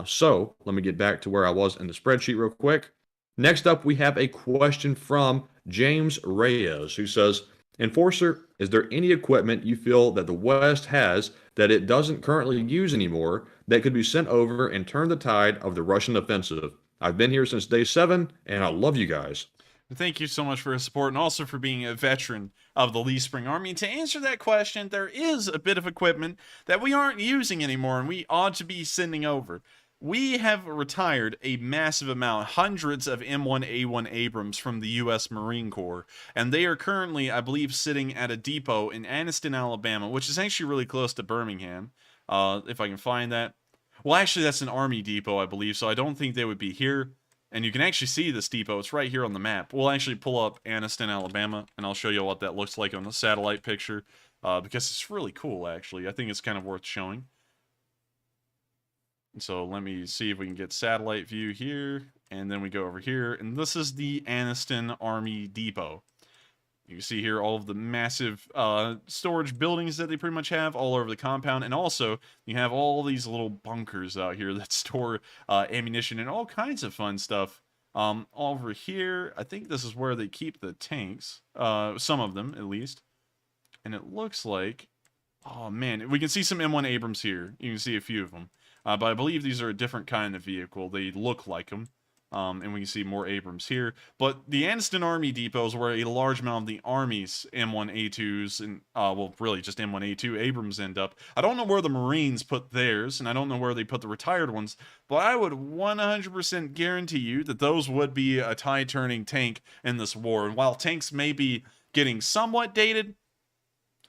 So let me get back to where I was in the spreadsheet real quick. Next up, we have a question from James Reyes, who says, Enforcer, is there any equipment you feel that the West has that it doesn't currently use anymore that could be sent over and turn the tide of the Russian offensive? I've been here since day 7, and I love you guys. Thank you so much for your support and also for being a veteran of the Lee Spring Army. And to answer that question, there is a bit of equipment that we aren't using anymore and we ought to be sending over. We have retired a massive amount, hundreds of M1A1 Abrams from the U.S. Marine Corps, and they are currently, I believe, sitting at a depot in Anniston, Alabama, which is actually really close to Birmingham, if I can find that. Well, actually, that's an Army depot, I believe, so I don't think they would be here. And you can actually see this depot. It's right here on the map. We'll actually pull up Anniston, Alabama, and I'll show you what that looks like on the satellite picture, because it's really cool, actually. I think it's kind of worth showing. So let me see if we can get satellite view here, and then we go over here, and this is the Anniston Army Depot. You can see here all of the massive storage buildings that they pretty much have all over the compound, and also you have all these little bunkers out here that store ammunition and all kinds of fun stuff. Over here, I think this is where they keep the tanks, some of them at least, and it looks like, oh man, we can see some M1 Abrams here. You can see a few of them. But I believe these are a different kind of vehicle. They look like them. And we can see more Abrams here. But the Anniston Army Depot is where a large amount of the Army's M1A2s and, well, really just M1A2 Abrams end up. I don't know where the Marines put theirs, and I don't know where they put the retired ones, but I would 100% guarantee you that those would be a tide-turning tank in this war. And while tanks may be getting somewhat dated,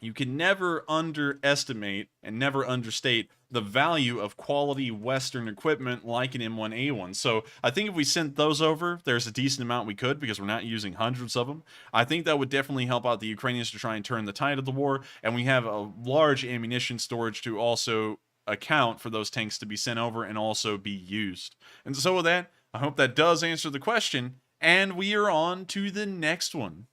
you can never underestimate and never understate the value of quality Western equipment like an M1A1. So I think if we sent those over, there's a decent amount we could because we're not using hundreds of them. I think that would definitely help out the Ukrainians to try and turn the tide of the war. And we have a large ammunition storage to also account for those tanks to be sent over and also be used. And so with that, I hope that does answer the question, and we are on to the next one.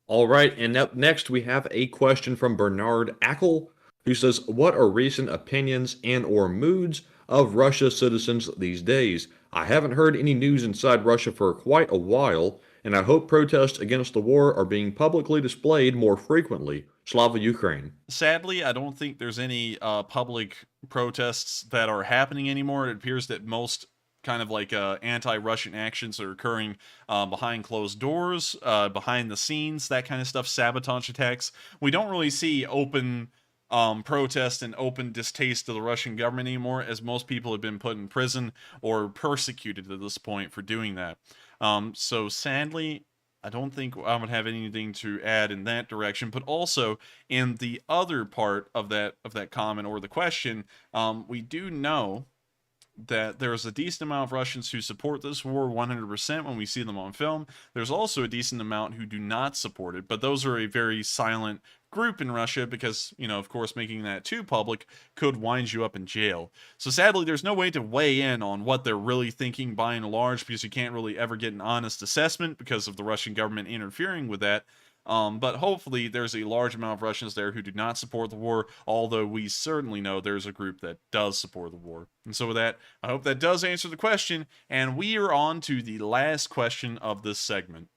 All right, and up next we have a question from Bernard Ackle, who says, "What are recent opinions and/or moods of Russia citizens these days? I haven't heard any news inside Russia for quite a while, and I hope protests against the war are being publicly displayed more frequently. Slava Ukraine." Sadly, I don't think there's any public protests that are happening anymore. It appears that most kind of like anti-Russian actions are occurring behind closed doors, behind the scenes, that kind of stuff, sabotage attacks. We don't really see open protest and open distaste to the Russian government anymore, as most people have been put in prison or persecuted at this point for doing that. So sadly, I don't think I would have anything to add in that direction. But also in the other part of that comment or the question, we do know that there's a decent amount of Russians who support this war 100% when we see them on film. There's also a decent amount who do not support it, but those are a very silent group in Russia because, you know, of course, making that too public could wind you up in jail. So sadly, there's no way to weigh in on what they're really thinking by and large because you can't really ever get an honest assessment because of the Russian government interfering with that. But hopefully there's a large amount of Russians there who do not support the war, although we certainly know there's a group that does support the war. And so with that, I hope that does answer the question, and we are on to the last question of this segment.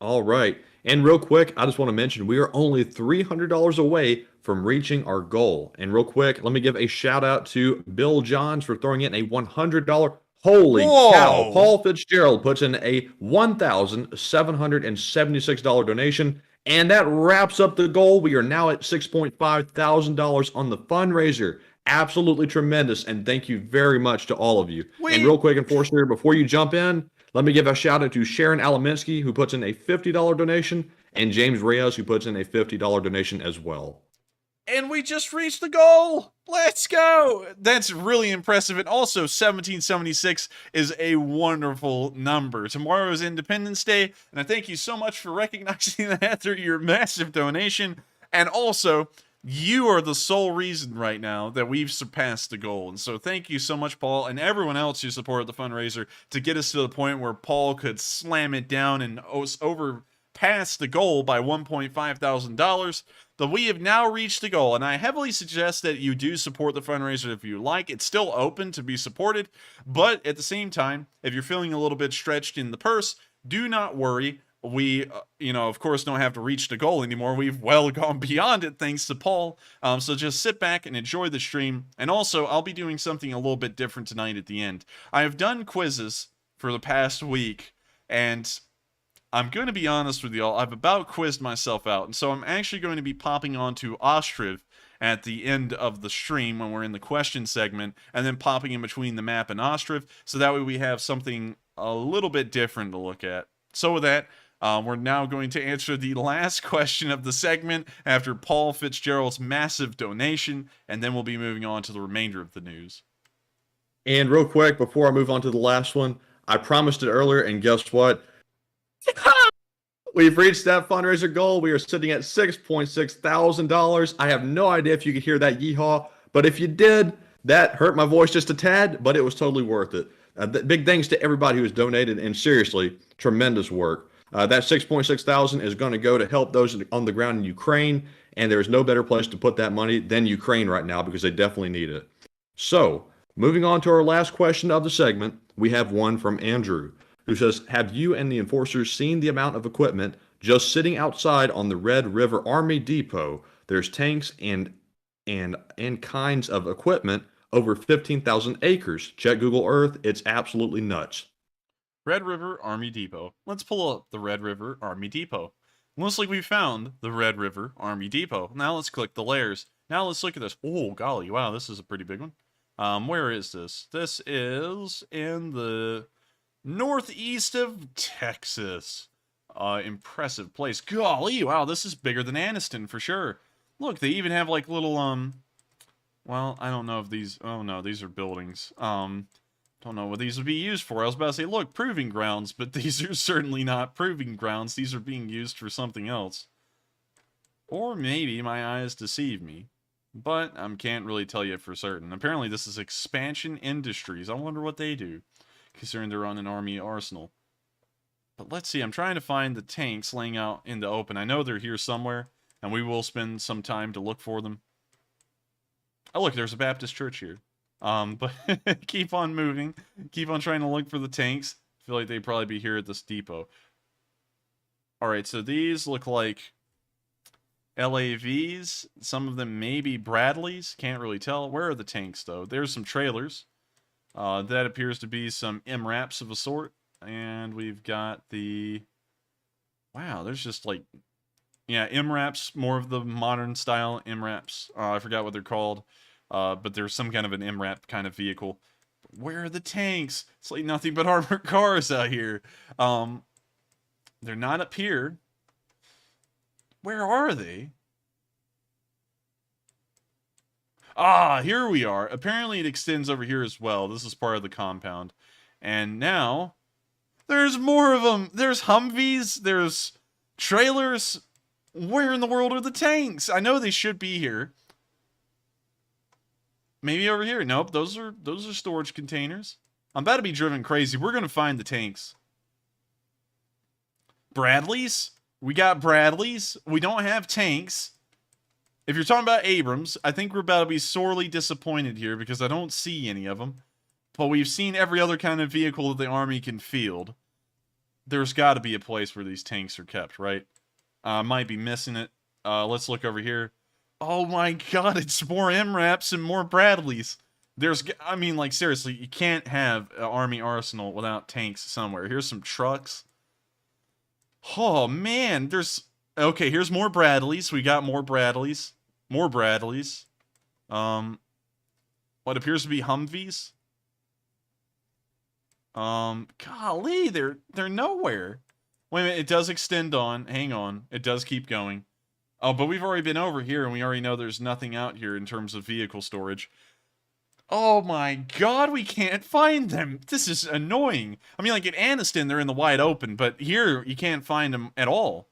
All right, and real quick, I just want to mention we are only $300 away from reaching our goal. And real quick, let me give a shout out to Bill Johns for throwing in a $100. Holy cow! Paul Fitzgerald puts in a $1,776 donation, and that wraps up the goal. We are now at $6,500 on the fundraiser. Absolutely tremendous, and thank you very much to all of you. And real quick, Enforcer, before you jump in, let me give a shout out to Sharon Alaminsky, who puts in a $50 donation, and James Reyes, who puts in a $50 donation as well. And we just reached the goal. Let's go. That's really impressive. And also 1776 is a wonderful number. Tomorrow is Independence Day. And I thank you so much for recognizing that through your massive donation. And also, you are the sole reason right now that we've surpassed the goal. And so thank you so much, Paul, and everyone else who supported the fundraiser to get us to the point where Paul could slam it down and overpass the goal by $1,500. But we have now reached the goal, and I heavily suggest that you do support the fundraiser if you like. It's still open to be supported, but at the same time, if you're feeling a little bit stretched in the purse, do not worry. We, of course, don't have to reach the goal anymore. We've well gone beyond it thanks to Paul. So just sit back and enjoy the stream. And also, I'll be doing something a little bit different tonight at the end. I have done quizzes for the past week, and I'm going to be honest with y'all, I've about quizzed myself out, and so I'm actually going to be popping onto Ostriv at the end of the stream when we're in the question segment, and then popping in between the map and Ostriv, so that way we have something a little bit different to look at. So with that, we're now going to answer the last question of the segment after Paul Fitzgerald's massive donation, and then we'll be moving on to the remainder of the news. And real quick, before I move on to the last one, I promised it earlier, and guess what? We've reached that fundraiser goal. We are sitting at $6,600. I have no idea if you could hear that yeehaw, but if you did, that hurt my voice just a tad, but it was totally worth it. Big thanks to everybody who has donated, and seriously, tremendous work. That $6,600 is going to go to help those on the ground in Ukraine, and there's no better place to put that money than Ukraine right now because they definitely need it. So, moving on to our last question of the segment, we have one from Andrew, who says, have you and the enforcers seen the amount of equipment just sitting outside on the Red River Army Depot? There's tanks and kinds of equipment over 15,000 acres. Check Google Earth. It's absolutely nuts. Red River Army Depot. Let's pull up the Red River Army Depot. Looks like we found the Red River Army Depot. Now let's click the layers. Now let's look at this. Oh, golly. Wow, this is a pretty big one. Where is this? This is in the northeast of Texas. Impressive place. Golly, wow, this is bigger than Anniston for sure. Look, they even have like little, well, I don't know if these, oh no, these are buildings. Don't know what these would be used for. I was about to say, look, proving grounds, but these are certainly not proving grounds. These are being used for something else. Or maybe my eyes deceive me. but I can't really tell you for certain. Apparently, this is Expansion Industries. I wonder what they do, considering they're on an army arsenal. But let's see, I'm trying to find the tanks laying out in the open. I know they're here somewhere, and we will spend some time to look for them. Oh, look, there's a Baptist church here. But keep on moving. Keep on trying to look for the tanks. I feel like they'd probably be here at this depot. Alright, so these look like LAVs. Some of them may be Bradleys. Can't really tell. Where are the tanks, though? There's some trailers. That appears to be some MRAPs of a sort. And we've got the... Wow, there's just like... Yeah, MRAPs, more of the modern style MRAPs. I forgot what they're called. But there's some kind of an MRAP kind of vehicle. Where are the tanks? It's like nothing but armored cars out here. They're not up here. Where are they? Ah, here we are. Apparently it extends over here as well. This is part of the compound. And now, there's more of them. There's Humvees. There's trailers. Where in the world are the tanks? I know they should be here. Maybe over here. Nope, those are storage containers. I'm about to be driven crazy. We're going to find the tanks. Bradleys? We got Bradleys. We don't have tanks. If you're talking about Abrams, I think we're about to be sorely disappointed here because I don't see any of them. But we've seen every other kind of vehicle that the Army can field. There's got to be a place where these tanks are kept, right? Might be missing it. Let's look over here. Oh my god, it's more MRAPs and more Bradleys. I mean, like, seriously, you can't have an Army arsenal without tanks somewhere. Here's some trucks. Oh, man, okay, here's more Bradleys. We got more Bradleys. More Bradleys. What appears to be Humvees. Golly, they're nowhere. Wait a minute, it does extend on. Hang on, it does keep going. Oh, but we've already been over here, and we already know there's nothing out here in terms of vehicle storage. Oh my god, we can't find them. This is annoying. I mean, like in Aniston, they're in the wide open, but here, you can't find them at all.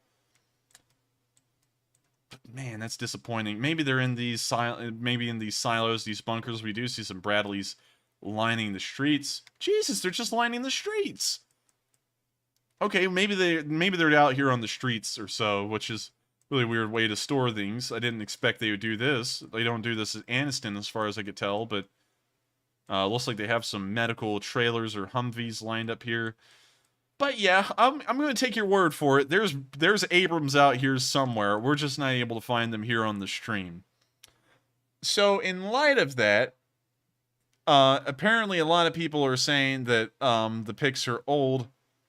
But man, that's disappointing. Maybe they're in these silos, these bunkers. We do see some Bradleys lining the streets. Jesus, they're just lining the streets. Okay, maybe they're out here on the streets or so, which is really weird way to store things. I didn't expect they would do this. They don't do this at Aniston as far as I could tell, but looks like they have some medical trailers or Humvees lined up here. But yeah, I'm going to take your word for it. There's Abrams out here somewhere. We're just not able to find them here on the stream. So in light of that, apparently a lot of people are saying that the pics are old.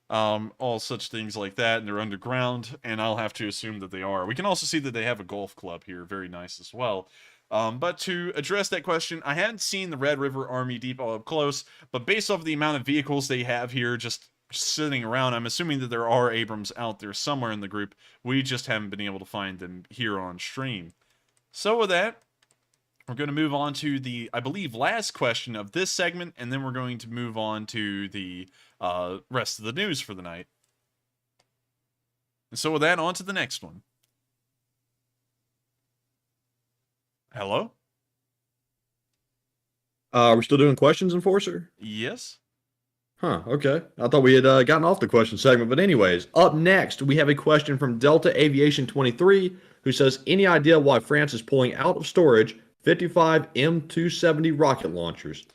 All such things like that, and they're underground, and I'll have to assume that they are. We can also see that they have a golf club here, very nice as well. But to address that question, I hadn't seen the Red River Army Depot up close, but based off the amount of vehicles they have here just sitting around, I'm assuming that there are Abrams out there somewhere in the group. We just haven't been able to find them here on stream. So with that, we're going to move on to the, I believe, last question of this segment, and then we're going to move on to the rest of the news for the night. And so with that, on to the next one. Hello? We're still doing questions, Enforcer? Yes? Huh, okay. I thought we had gotten off the question segment, but anyways, up next, we have a question from Delta Aviation 23, who says, any idea why France is pulling out of storage 55 M270 rocket launchers?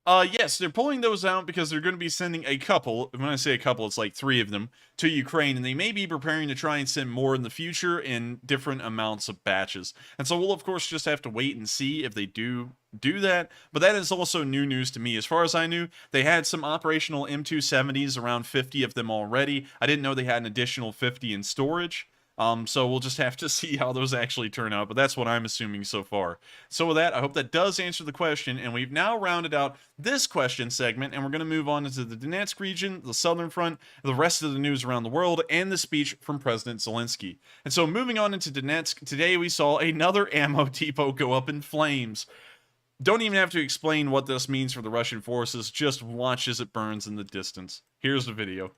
Yes, they're pulling those out because they're going to be sending a couple, when I say a couple, it's like 3 of them, to Ukraine, and they may be preparing to try and send more in the future in different amounts of batches. And so we'll, of course, just have to wait and see if they do that, but that is also new news to me. As far as I knew, they had some operational M270s, around 50 of them already. I didn't know they had an additional 50 in storage. So we'll just have to see how those actually turn out, but that's what I'm assuming so far. So with that, I hope that does answer the question, and we've now rounded out this question segment, and we're going to move on into the Donetsk region, the Southern Front, the rest of the news around the world, and the speech from President Zelensky. And so moving on into Donetsk, today we saw another ammo depot go up in flames. Don't even have to explain what this means for the Russian forces, just watch as it burns in the distance. Here's the video.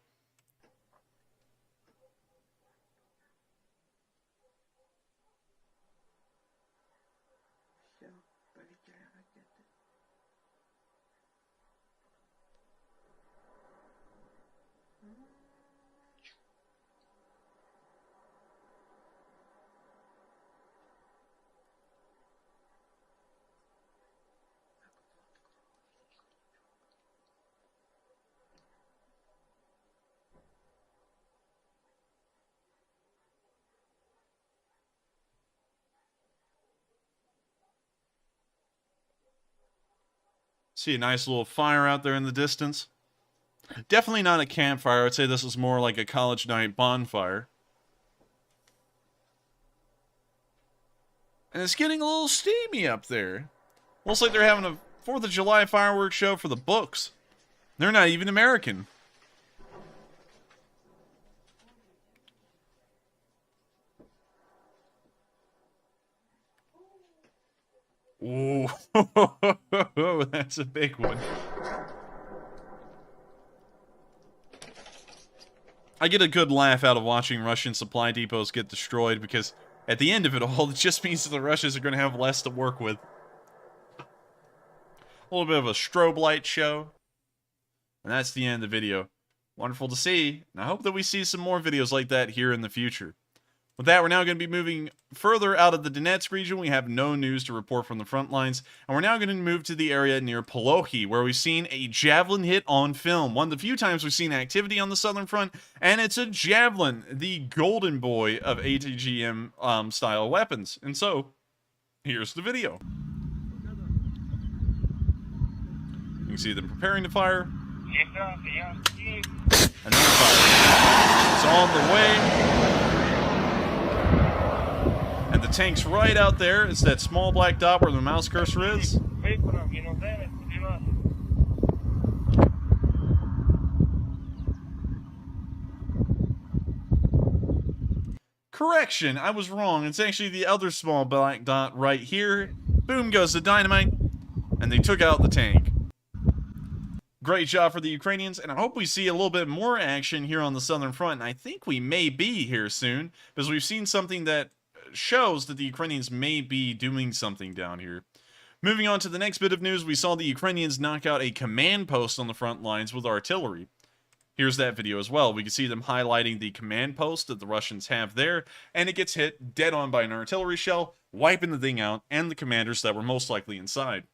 See a nice little fire out there in the distance. Definitely not a campfire. I'd say this is more like a college night bonfire. And it's getting a little steamy up there. Looks like they're having a 4th of July fireworks show for the books. They're not even American. Ooh, that's a big one. I get a good laugh out of watching Russian supply depots get destroyed because at the end of it all, it just means that the Russians are going to have less to work with. A little bit of a strobe light show. And that's the end of the video. Wonderful to see, and I hope that we see some more videos like that here in the future. With that, we're now going to be moving further out of the Donetsk region. We have no news to report from the front lines, and we're now going to move to the area near Polochi, where we've seen a javelin hit on film. One of the few times we've seen activity on the southern front, and it's a javelin, the golden boy of ATGM style weapons. And so, here's the video. You can see them preparing to fire. And then fire. It's on the way. And the tank's right out there. It's that small black dot where the mouse cursor is. Correction, I was wrong. It's actually the other small black dot right here. Boom goes the dynamite. And they took out the tank. Great job for the Ukrainians, and I hope we see a little bit more action here on the southern front, and I think we may be here soon, because we've seen something that shows that the Ukrainians may be doing something down here. Moving on to the next bit of news, we saw the Ukrainians knock out a command post on the front lines with artillery. Here's that video as well. We can see them highlighting the command post that the Russians have there, and it gets hit dead on by an artillery shell, wiping the thing out, and the commanders that were most likely inside.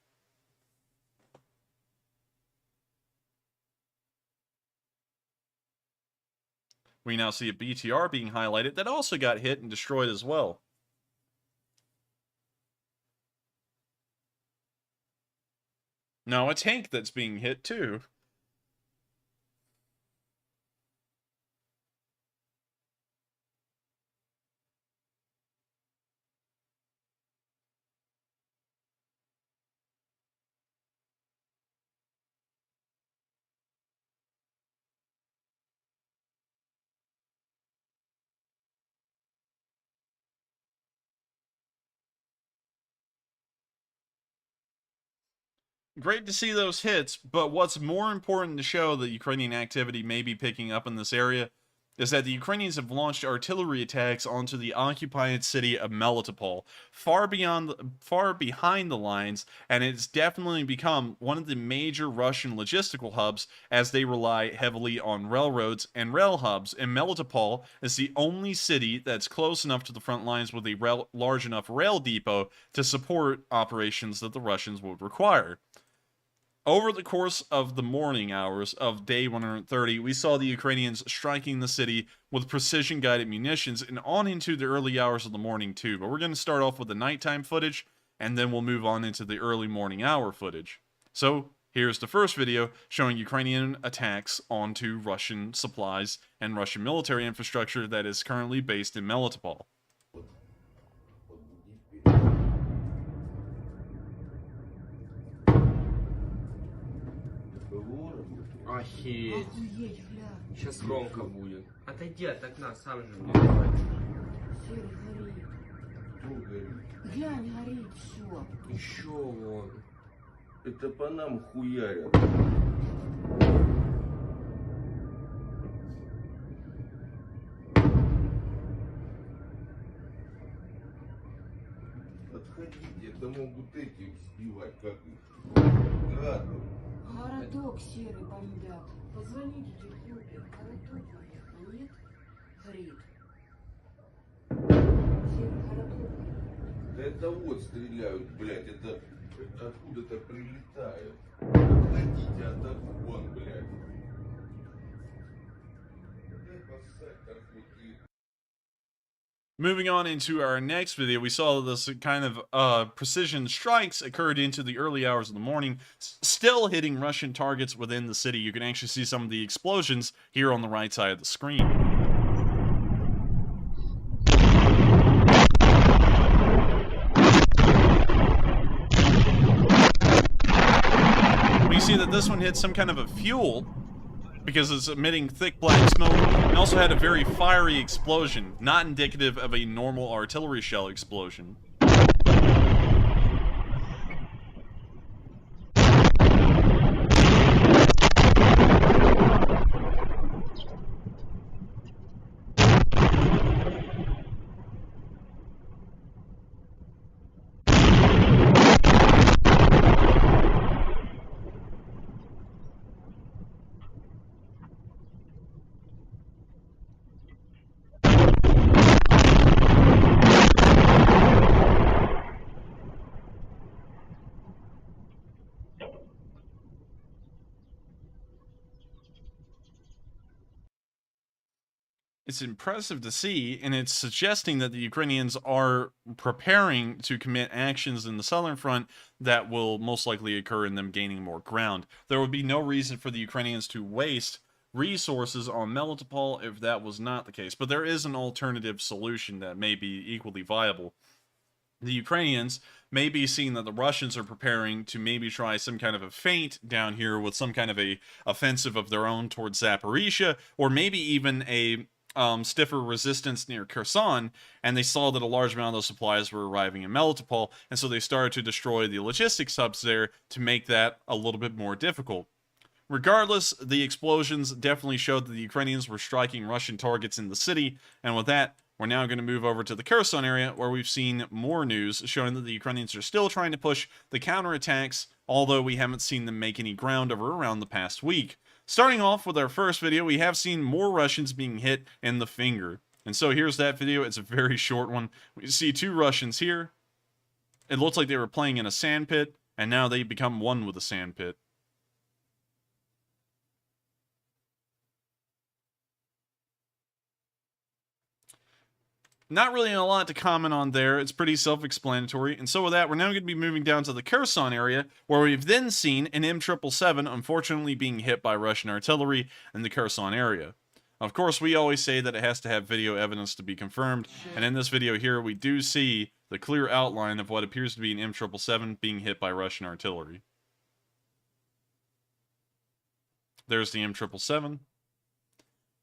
We now see a BTR being highlighted that also got hit and destroyed as well. No, a tank that's being hit too. Great to see those hits, but what's more important to show that Ukrainian activity may be picking up in this area is that the Ukrainians have launched artillery attacks onto the occupied city of Melitopol, far behind the lines, and it's definitely become one of the major Russian logistical hubs as they rely heavily on railroads and rail hubs. And Melitopol is the only city that's close enough to the front lines with a large enough rail depot to support operations that the Russians would require. Over the course of the morning hours of day 130, we saw the Ukrainians striking the city with precision-guided munitions and on into the early hours of the morning too. But we're going to start off with the nighttime footage, and then we'll move on into the early morning hour footage. So, here's the first video showing Ukrainian attacks onto Russian supplies and Russian military infrastructure that is currently based in Melitopol. Охереть. Охуеть, гля. Сейчас громко будет. Отойди от окна, сам же мне. Серый горит. Глянь, горит все. Еще вон. Это по нам хуярят. Отходите, это могут этих сбивать, как их. Градов. Городок серый бомбят. Позвоните технологии. Городок горит. А нет? Горит. Серый городок горит. Да это вот стреляют, блядь, это откуда-то прилетает. Отходите от окон, блядь. Moving on into our next video, we saw this kind of precision strikes occurred into the early hours of the morning, still hitting Russian targets within the city. You can actually see some of the explosions here on the right side of the screen. We see that this one hit some kind of a fuel, because it's emitting thick black smoke, and also had a very fiery explosion, not indicative of a normal artillery shell explosion. It's impressive to see, and it's suggesting that the Ukrainians are preparing to commit actions in the southern front that will most likely occur in them gaining more ground. There would be no reason for the Ukrainians to waste resources on Melitopol if that was not the case, but there is an alternative solution that may be equally viable. The Ukrainians may be seeing that the Russians are preparing to maybe try some kind of a feint down here with some kind of a offensive of their own towards Zaporizhia, or maybe even a stiffer resistance near Kherson, and they saw that a large amount of those supplies were arriving in Melitopol, and so they started to destroy the logistics hubs there to make that a little bit more difficult. Regardless, the explosions definitely showed that the Ukrainians were striking Russian targets in the city, and with that, we're now going to move over to the Kherson area, where we've seen more news showing that the Ukrainians are still trying to push the counterattacks, although we haven't seen them make any ground over around the past week. Starting off with our first video, we have seen more Russians being hit in the finger. And so here's that video. It's a very short one. We see two Russians here. It looks like they were playing in a sandpit, and now they become one with a sandpit. Not really a lot to comment on there. It's pretty self-explanatory. And so with that, we're now going to be moving down to the Kherson area, where we've then seen an M777 unfortunately being hit by Russian artillery in the Kherson area. Of course, we always say that it has to have video evidence to be confirmed, and in this video here, we do see the clear outline of what appears to be an M777 being hit by Russian artillery. There's the M777, and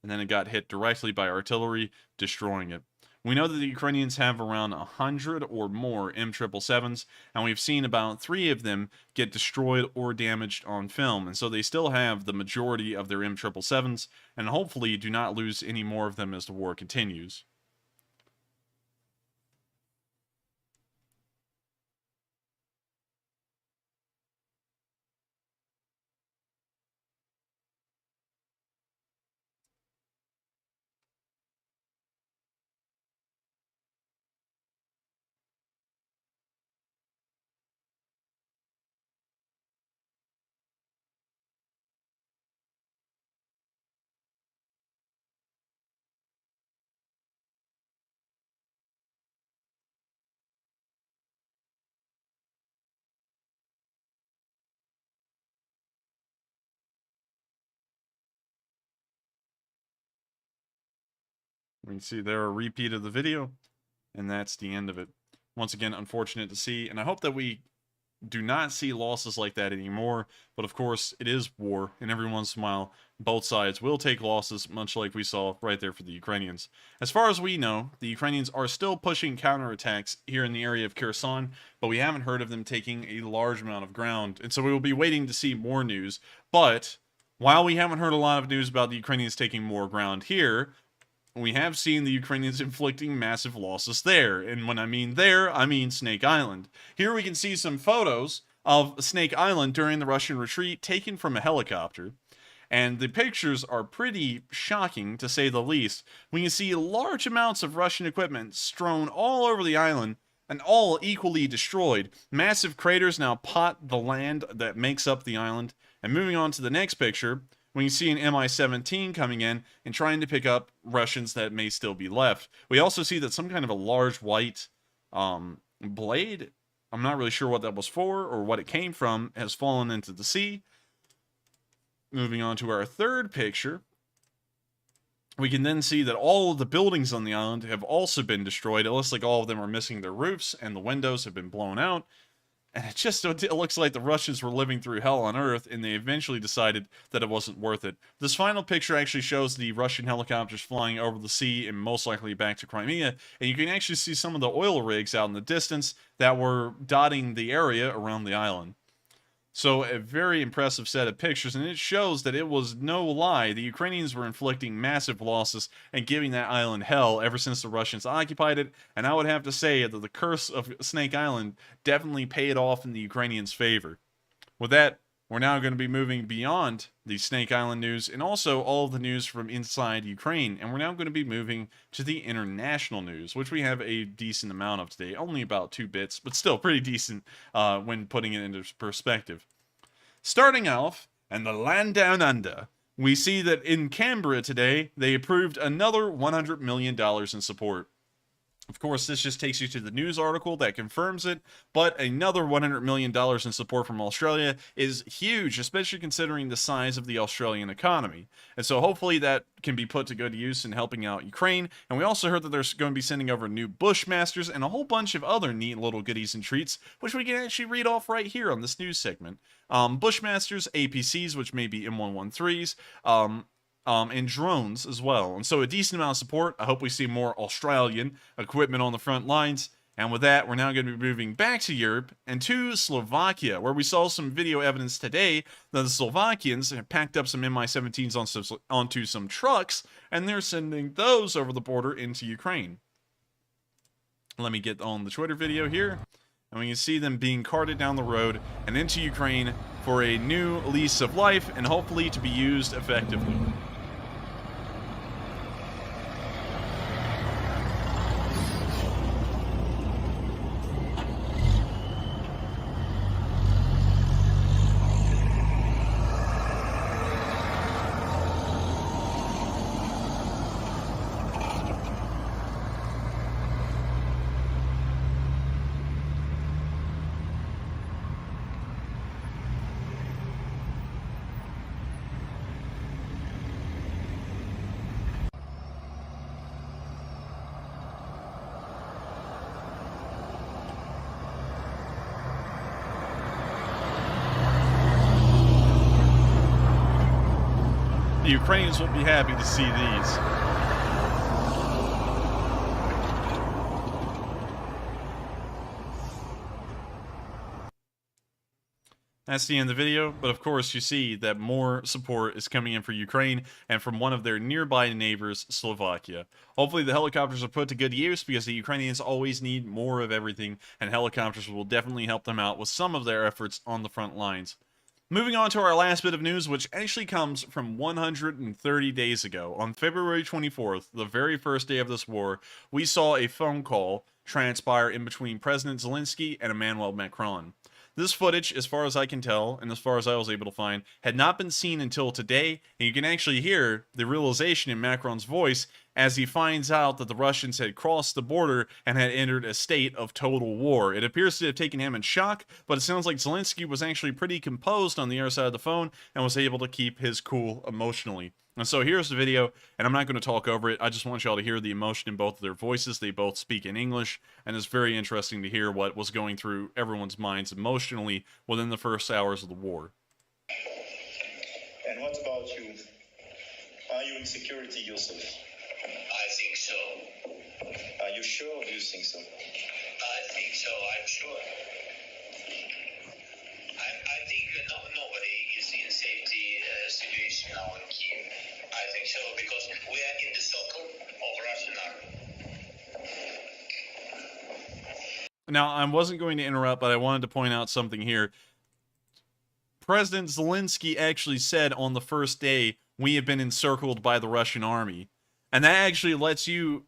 then it got hit directly by artillery, destroying it. We know that the Ukrainians have around 100 or more M777s, and we've seen about 3 of them get destroyed or damaged on film, and so they still have the majority of their M777s, and hopefully do not lose any more of them as the war continues. We can see there a repeat of the video, and that's the end of it. Once again, unfortunate to see, and I hope that we do not see losses like that anymore, but of course, it is war, and every once in a while, both sides will take losses, much like we saw right there for the Ukrainians. As far as we know, the Ukrainians are still pushing counterattacks here in the area of Kherson, but we haven't heard of them taking a large amount of ground, and so we will be waiting to see more news. But while we haven't heard a lot of news about the Ukrainians taking more ground here, we have seen the Ukrainians inflicting massive losses there. And when I mean there, I mean Snake Island. Here we can see some photos of Snake Island during the Russian retreat taken from a helicopter. And the pictures are pretty shocking, to say the least. We can see large amounts of Russian equipment strewn all over the island, and all equally destroyed. Massive craters now pot the land that makes up the island. And moving on to the next picture, when you see an Mi-17 coming in and trying to pick up Russians that may still be left. We also see that some kind of a large white blade, I'm not really sure what that was for or what it came from, has fallen into the sea. Moving on to our third picture, we can then see that all of the buildings on the island have also been destroyed. It looks like all of them are missing their roofs and the windows have been blown out. And it looks like the Russians were living through hell on Earth, and they eventually decided that it wasn't worth it. This final picture actually shows the Russian helicopters flying over the sea and most likely back to Crimea, and you can actually see some of the oil rigs out in the distance that were dotting the area around the island. So a very impressive set of pictures, and it shows that it was no lie. The Ukrainians were inflicting massive losses and giving that island hell ever since the Russians occupied it, and I would have to say that the curse of Snake Island definitely paid off in the Ukrainians' favor. With that, we're now going to be moving beyond the Snake Island news and also all of the news from inside Ukraine, and we're now going to be moving to the international news, which we have a decent amount of today, only about 2 bits, but still pretty decent when putting it into perspective. Starting off, in the land down under, we see that in Canberra today, they approved another $100 million in support. Of course, this just takes you to the news article that confirms it, but another $100 million in support from Australia is huge, especially considering the size of the Australian economy. And so hopefully that can be put to good use in helping out Ukraine. And we also heard that they're going to be sending over new Bushmasters and a whole bunch of other neat little goodies and treats, which we can actually read off right here on this news segment. Bushmasters, APCs, which may be M113s, and drones as well. And so a decent amount of support. I hope we see more Australian equipment on the front lines. And with that, we're now going to be moving back to Europe and to Slovakia, where we saw some video evidence today that the Slovakians have packed up some Mi-17s onto some trucks, and they're sending those over the border into Ukraine. Let me get on the Twitter video here. And we can see them being carted down the road and into Ukraine for a new lease of life and hopefully to be used effectively. The Ukrainians will be happy to see these. That's the end of the video, but of course you see that more support is coming in for Ukraine and from one of their nearby neighbors, Slovakia. Hopefully the helicopters are put to good use because the Ukrainians always need more of everything, and helicopters will definitely help them out with some of their efforts on the front lines. Moving on to our last bit of news, which actually comes from 130 days ago. On February 24th, the very first day of this war, we saw a phone call transpire in between President Zelensky and Emmanuel Macron. This footage, as far as I can tell, and as far as I was able to find, had not been seen until today, and you can actually hear the realization in Macron's voice as he finds out that the Russians had crossed the border and had entered a state of total war. It appears to have taken him in shock, but it sounds like Zelensky was actually pretty composed on the other side of the phone and was able to keep his cool emotionally. And so here's the video, and I'm not going to talk over it. I just want y'all to hear the emotion in both of their voices. They both speak in English, and it's very interesting to hear what was going through everyone's minds emotionally within the first hours of the war. And what about you? Are you in security yourself? I think so. Are you sure, or do you think so? I think so, I'm sure. I think nobody is in safety situation now in Kiev. I think so, because we are in the circle of Russian army. Now, I wasn't going to interrupt, but I wanted to point out something here. President Zelensky actually said on the first day, we have been encircled by the Russian army. And that actually lets you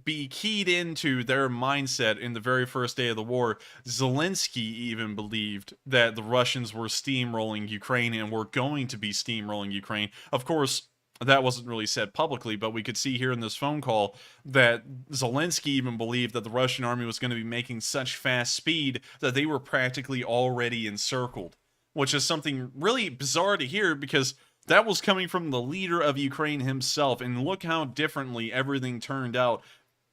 be keyed into their mindset in the very first day of the war. Zelensky even believed that the Russians were steamrolling Ukraine and were going to be steamrolling Ukraine. Of course, that wasn't really said publicly, but we could see here in this phone call that Zelensky even believed that the Russian army was going to be making such fast speed that they were practically already encircled, which is something really bizarre to hear because that was coming from the leader of Ukraine himself, and look how differently everything turned out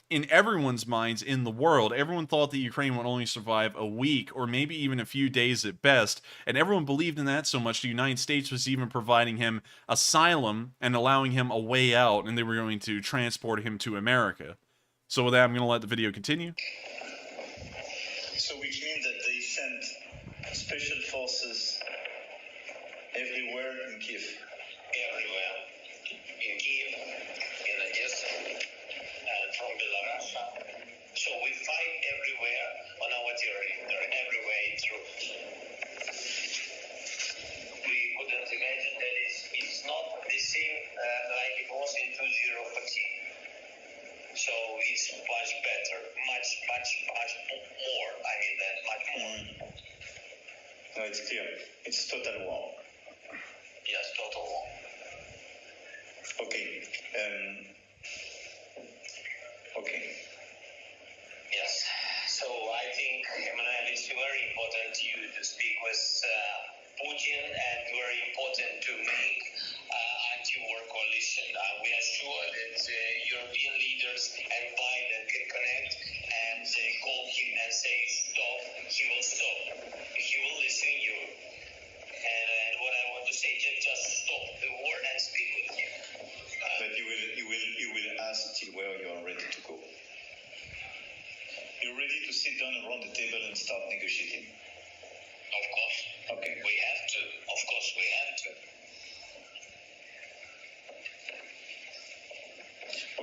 in everyone's minds in the world. Everyone thought that Ukraine would only survive a week or maybe even a few days at best, and everyone believed in that so much the United States was even providing him asylum and allowing him a way out, and they were going to transport him to America. So with that, I'm going to let the video continue. So which means that they sent special forces everywhere in Kiev. Everywhere. In Kiev, in Odessa, and from Belarus. So we fight everywhere on our territory, everywhere through. We couldn't imagine that it's not the same like it was in 2014. So it's much better, much more. I mean that, much more. No, it's clear. It's total war. Yes, total war. Okay. Okay. Yes. So I think, Emmanuel, it's very important to speak with Putin, and very important to make anti-war coalition. We are sure that European leaders and Biden can connect and call him and say stop. He will stop. He will listen to you. And what I want to say, just stop the war and speak with him. But you will ask till where you are ready to go. You're ready to sit down around the table and start negotiating. Of course. Okay. We have to. Of course, we have to.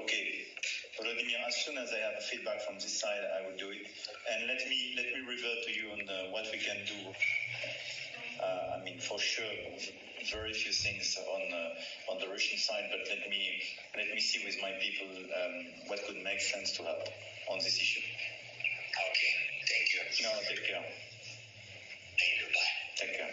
Okay, Vladimir. As soon as I have feedback from this side, I will do it. And let me revert to you on what we can do. I mean, for sure, very few things on the Russian side, but let me see with my people what could make sense to help on this issue. Okay, thank you. No, take care. Thank you. Bye. Take care.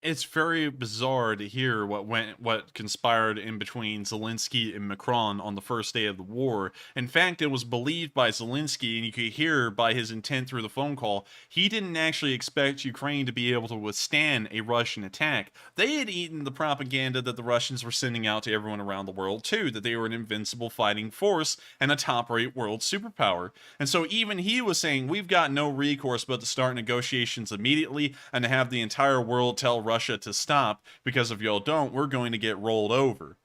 It's very bizarre to hear what conspired in between Zelensky and Macron on the first day of the war. In fact, it was believed by Zelensky, and you could hear by his intent through the phone call, he didn't actually expect Ukraine to be able to withstand a Russian attack. They had eaten the propaganda that the Russians were sending out to everyone around the world too, that they were an invincible fighting force and a top-rate world superpower. And so even he was saying, we've got no recourse but to start negotiations immediately and to have the entire world tell Russia to stop, because if y'all don't, we're going to get rolled over.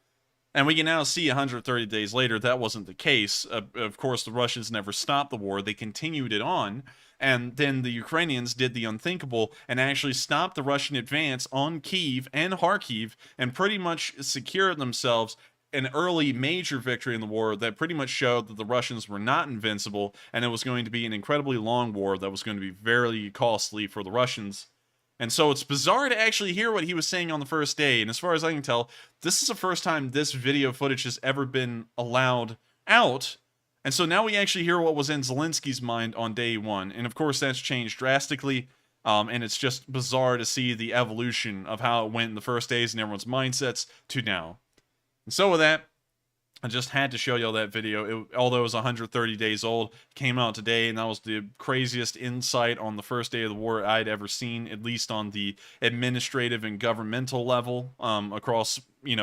And we can now see 130 days later that wasn't the case. Of course, the Russians never stopped the war. They continued it on, and then the Ukrainians did the unthinkable and actually stopped the Russian advance on Kyiv and Kharkiv and pretty much secured themselves an early major victory in the war that pretty much showed that the Russians were not invincible, and it was going to be an incredibly long war that was going to be very costly for the Russians. And so it's bizarre to actually hear what he was saying on the first day. And as far as I can tell, this is the first time this video footage has ever been allowed out. And so now we actually hear what was in Zelensky's mind on day one. And of course, that's changed drastically. And it's just bizarre to see the evolution of how it went in the first days and everyone's mindsets to now. And so with that, I just had to show y'all that video. Although it was 130 days old, came out today, and that was the craziest insight on the first day of the war I'd ever seen, at least on the administrative and governmental level across,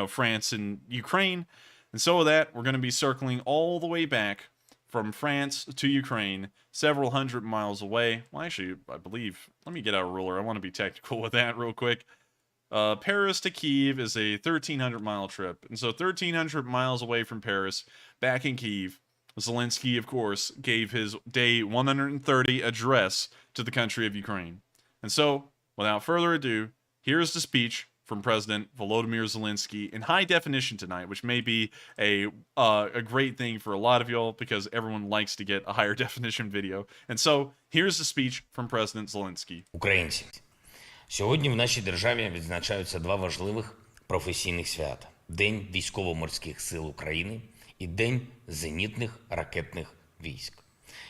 France and Ukraine. And so with that, we're going to be circling all the way back from France to Ukraine, several hundred miles away. Well, actually, I believe, let me get out a ruler. I want to be technical with that real quick. Paris to Kyiv is a 1,300-mile trip. And so 1,300 miles away from Paris, back in Kyiv, Zelensky, of course, gave his day 130 address to the country of Ukraine. And so, without further ado, here's the speech from President Volodymyr Zelensky in high definition tonight, which may be a great thing for a lot of y'all because everyone likes to get a higher definition video. And so, here's the speech from President Zelensky. Українці, сьогодні в нашій державі відзначаються два важливих професійних свята День військово-морських сил України і День зенітних ракетних військ.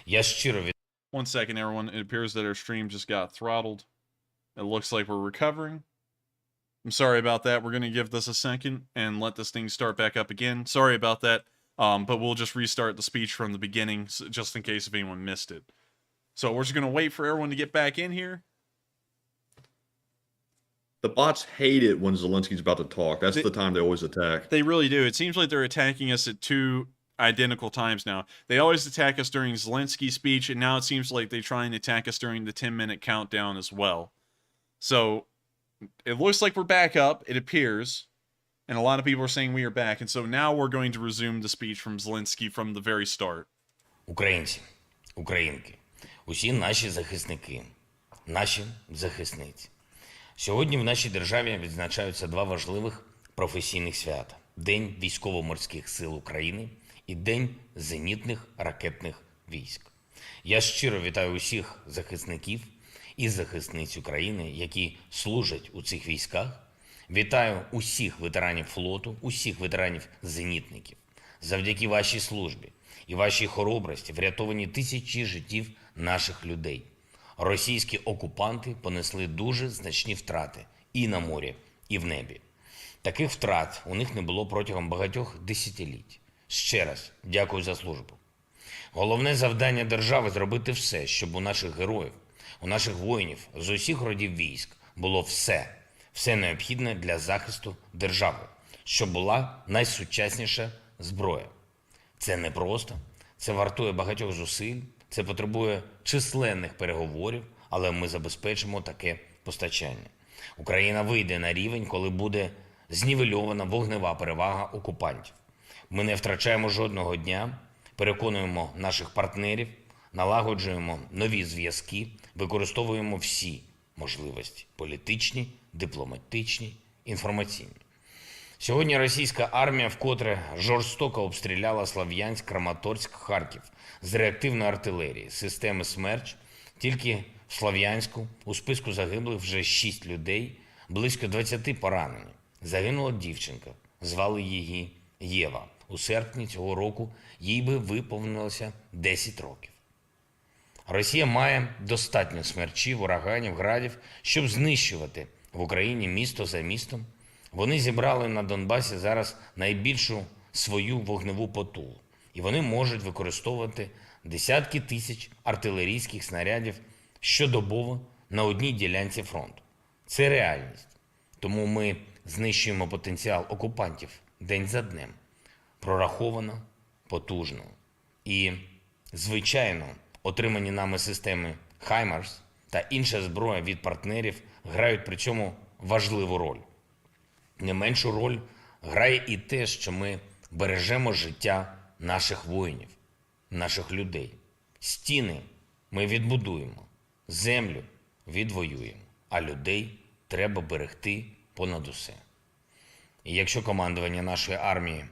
Я щиро від... One second, everyone. It appears that our stream just got throttled. It looks like we're recovering. I'm sorry about that. We're going to give this a second and let this thing start back up again. Sorry about that. But we'll just restart the speech from the beginning, just in case if anyone missed it. So we're just going to wait for everyone to get back in here. The bots hate it when Zelensky's about to talk. That's the time they always attack. They really do. It seems like they're attacking us at two identical times now. They always attack us during Zelensky's speech, and now it seems like they try and attack us during the 10-minute countdown as well. So it looks like we're back up, it appears, and a lot of people are saying we are back, and so now we're going to resume the speech from Zelensky from the very start. Українці, українки, усі наші захисники, наші захисниці. Сьогодні в нашій державі відзначаються два важливих професійних свята – День військово-морських сил України і День зенітних ракетних військ. Я щиро вітаю усіх захисників і захисниць України, які служать у цих військах. Вітаю усіх ветеранів флоту, усіх ветеранів-зенітників. Завдяки вашій службі і вашій хоробрості врятовані тисячі життів наших людей. Російські окупанти понесли дуже значні втрати і на морі, і в небі. Таких втрат у них не було протягом багатьох десятиліть. Ще раз дякую за службу. Головне завдання держави – зробити все, щоб у наших героїв, у наших воїнів з усіх родів військ було все необхідне для захисту держави, щоб була найсучасніша зброя. Це непросто, це вартує багатьох зусиль, це потребує численних переговорів, але ми забезпечимо таке постачання. Україна вийде на рівень, коли буде знівельована вогнева перевага окупантів. Ми не втрачаємо жодного дня, переконуємо наших партнерів, налагоджуємо нові зв'язки, використовуємо всі можливості – політичні, дипломатичні, інформаційні. Сьогодні російська армія вкотре жорстоко обстріляла Слов'янськ, Краматорськ, Харків з реактивної артилерії, системи «Смерч». Тільки в Слов'янську у списку загиблих вже 6 людей, близько 20 поранені. Загинула дівчинка, звали її Єва. У серпні цього року їй би виповнилося 10 років. Росія має достатньо смерчів, ураганів, градів, щоб знищувати в Україні місто за містом. Вони зібрали на Донбасі зараз найбільшу свою вогневу потугу. І вони можуть використовувати десятки тисяч артилерійських снарядів щодобово на одній ділянці фронту. Це реальність. Тому ми знищуємо потенціал окупантів день за днем. Прораховано, потужно. І, звичайно, отримані нами системи «Хаймарс» та інша зброя від партнерів грають при цьому важливу роль. Не меншу роль грає і те, що ми бережемо життя наших воїнів, наших людей. Стіни ми відбудуємо, землю відвоюємо, а людей треба берегти понад усе. І якщо командування нашої армії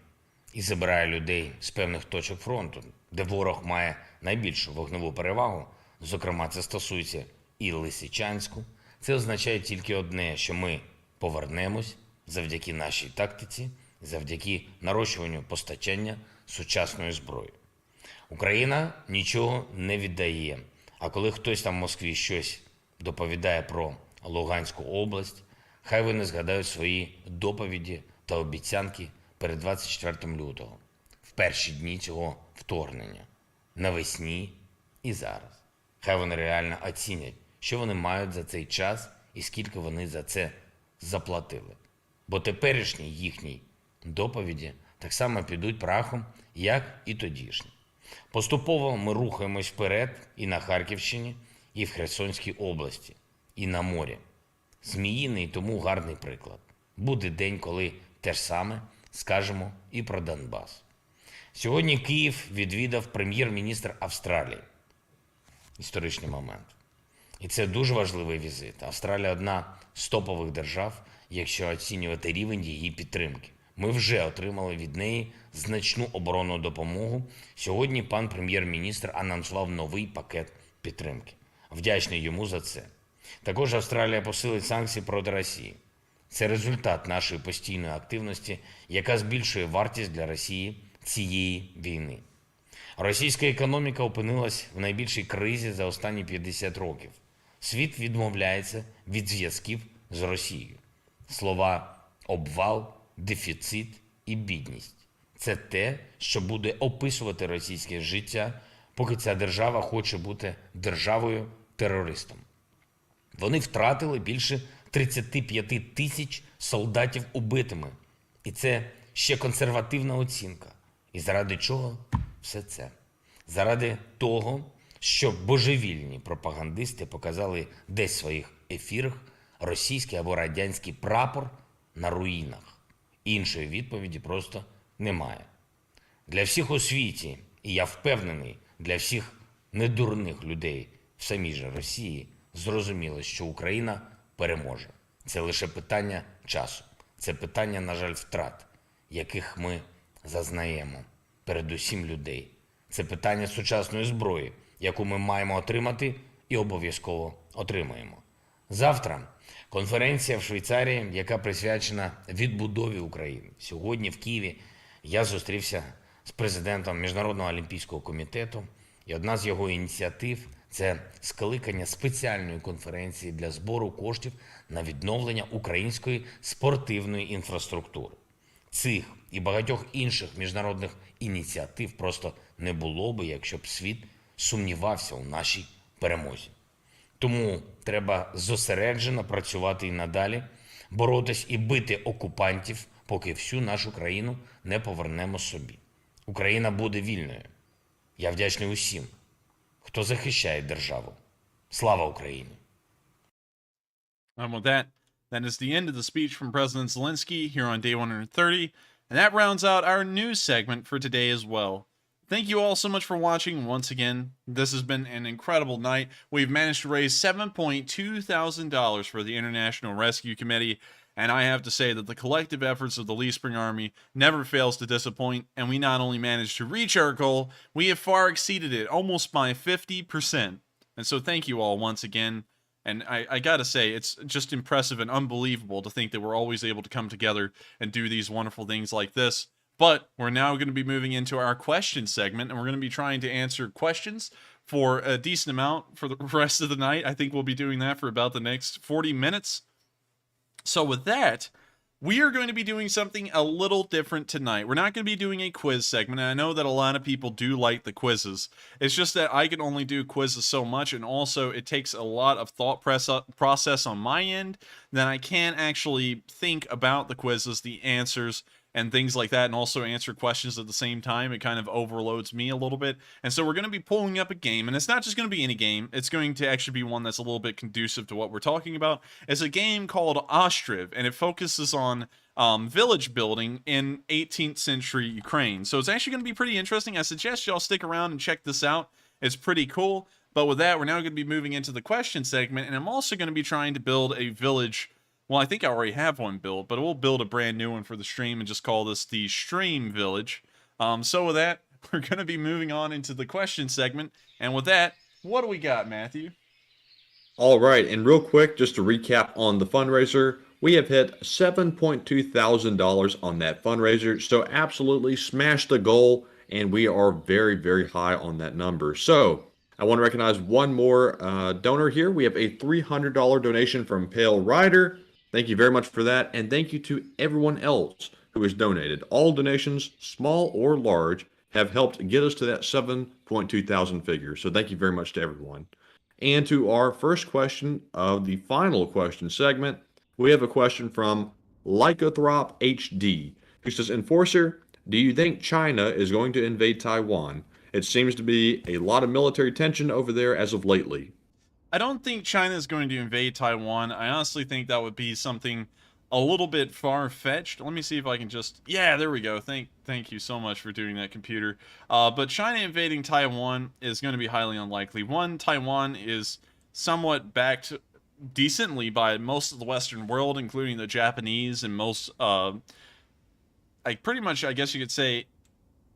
і забирає людей з певних точок фронту, де ворог має найбільшу вогневу перевагу, зокрема це стосується і Лисичанську, це означає тільки одне, що ми повернемось завдяки нашій тактиці, завдяки нарощуванню постачання сучасної зброї. Україна нічого не віддає, а коли хтось там в Москві щось доповідає про Луганську область, хай вони згадають свої доповіді та обіцянки перед 24 лютого, в перші дні цього вторгнення, навесні і зараз. Хай вони реально оцінять, що вони мають за цей час і скільки вони за це заплатили. Бо теперішні їхні доповіді так само підуть прахом, як і тодішні. Поступово ми рухаємось вперед і на Харківщині, і в Херсонській області, і на морі. Зміїний тому гарний приклад. Буде день, коли те ж саме скажемо і про Донбас. Сьогодні Київ відвідав прем'єр-міністр Австралії. Історичний момент. І це дуже важливий візит. Австралія – одна з топових держав, якщо оцінювати рівень її підтримки. Ми вже отримали від неї значну оборонну допомогу. Сьогодні пан прем'єр-міністр анонсував новий пакет підтримки. Вдячний йому за це. Також Австралія посилить санкції проти Росії. Це результат нашої постійної активності, яка збільшує вартість для Росії цієї війни. Російська економіка опинилась в найбільшій кризі за останні 50 років. Світ відмовляється від зв'язків з Росією. Слова «обвал», «дефіцит» і «бідність» – це те, що буде описувати російське життя, поки ця держава хоче бути державою-терористом. Вони втратили більше 35 тисяч солдатів убитими. І це ще консервативна оцінка. І заради чого все це? Заради того, щоб божевільні пропагандисти показали десь в своїх ефірах російський або радянський прапор на руїнах. Іншої відповіді просто немає. Для всіх у світі, і я впевнений, для всіх недурних людей в самій же Росії, зрозуміло, що Україна переможе. Це лише питання часу. Це питання, на жаль, втрат, яких ми зазнаємо, передусім людей. Це питання сучасної зброї, яку ми маємо отримати і обов'язково отримаємо. Завтра конференція в Швейцарії, яка присвячена відбудові України. Сьогодні в Києві я зустрівся з президентом Міжнародного олімпійського комітету, і одна з його ініціатив – це скликання спеціальної конференції для збору коштів на відновлення української спортивної інфраструктури. Цих і багатьох інших міжнародних ініціатив просто не було би, якщо б світ сумнівався у нашій перемозі. Тому треба зосереджено працювати і надалі, боротись і бити окупантів, поки всю нашу країну не повернемо собі. Україна буде вільною. Я вдячний усім, хто захищає державу. Слава Україні! And with that is the end of the speech from President Zelensky here on day 130, and that rounds out our news segment for today as well. Thank you all so much for watching. Once again, this has been an incredible night. We've managed to raise $7.2 thousand for the International Rescue Committee, and I have to say that the collective efforts of the Lysychansk Army never fails to disappoint, and we not only managed to reach our goal, we have far exceeded it, almost by 50%. And so thank you all once again. And I gotta say, it's just impressive and unbelievable to think that we're always able to come together and do these wonderful things like this. But we're now going to be moving into our question segment, and we're going to be trying to answer questions for a decent amount for the rest of the night. I think we'll be doing that for about the next 40 minutes. So with that, we are going to be doing something a little different tonight. We're not going to be doing a quiz segment, and I know that a lot of people do like the quizzes. It's just that I can only do quizzes so much, and also it takes a lot of thought process on my end that I can't actually think about the quizzes, the answers, and things like that, and also answer questions at the same time. It kind of overloads me a little bit. And so we're going to be pulling up a game, and it's not just going to be any game. It's going to actually be one that's a little bit conducive to what we're talking about. It's a game called acheived, and it focuses on village building in 18th century Ukraine. So it's actually going to be pretty interesting. I suggest y'all stick around and check this out. It's pretty cool. But with that, we're now going to be moving into the question segment, and I'm also going to be trying to build a village. Well, I think I already have one built, but we'll build a brand new one for the stream and just call this the Stream Village. So with that, we're going to be moving on into the question segment. And with that, what do we got, Matthew? All right, and real quick, just to recap on the fundraiser, we have hit $7.2 thousand on that fundraiser. So absolutely smashed the goal, and we are very, very high on that number. So I want to recognize one more donor here. We have a $300 donation from Pale Rider. Thank you very much for that, and thank you to everyone else who has donated. All donations, small or large, have helped get us to that 7.2 thousand figure. So thank you very much to everyone. And to our first question of the final question segment, we have a question from Lycothrop HD, who says, Enforcer, do you think China is going to invade Taiwan? It seems to be a lot of military tension over there as of lately. I don't think China is going to invade Taiwan. I honestly think that would be something a little bit far-fetched. Let me see if I can just... Yeah, there we go. Thank you so much for doing that, computer. But China invading Taiwan is going to be highly unlikely. One, Taiwan is somewhat backed decently by most of the Western world, including the Japanese and most... pretty much, I guess you could say,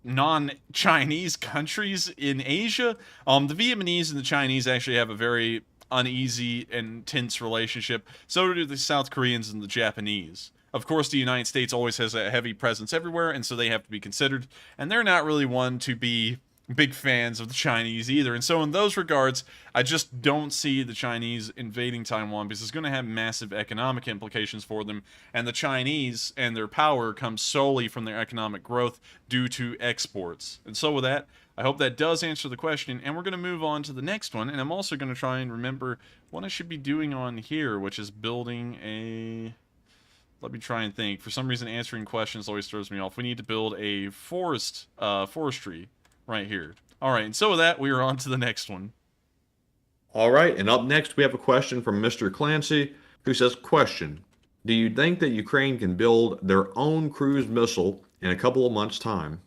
non-Chinese countries in Asia. The Vietnamese and the Chinese actually have a very uneasy and tense relationship. So do the South Koreans and the Japanese. Of course, the United States always has a heavy presence everywhere, and so they have to be considered. And they're not really one to be big fans of the Chinese either. And so in those regards, I just don't see the Chinese invading Taiwan because it's going to have massive economic implications for them. And the Chinese and their power comes solely from their economic growth due to exports. And so with that, I hope that does answer the question. And we're going to move on to the next one. And I'm also going to try and remember what I should be doing on here, which is building a... Let me try and think. For some reason, answering questions always throws me off. We need to build a forestry right here. All right, and so with that, we are on to the next one. All right, and up next, we have a question from Mr. Clancy, who says, question, do you think that Ukraine can build their own cruise missile in a couple of months' time?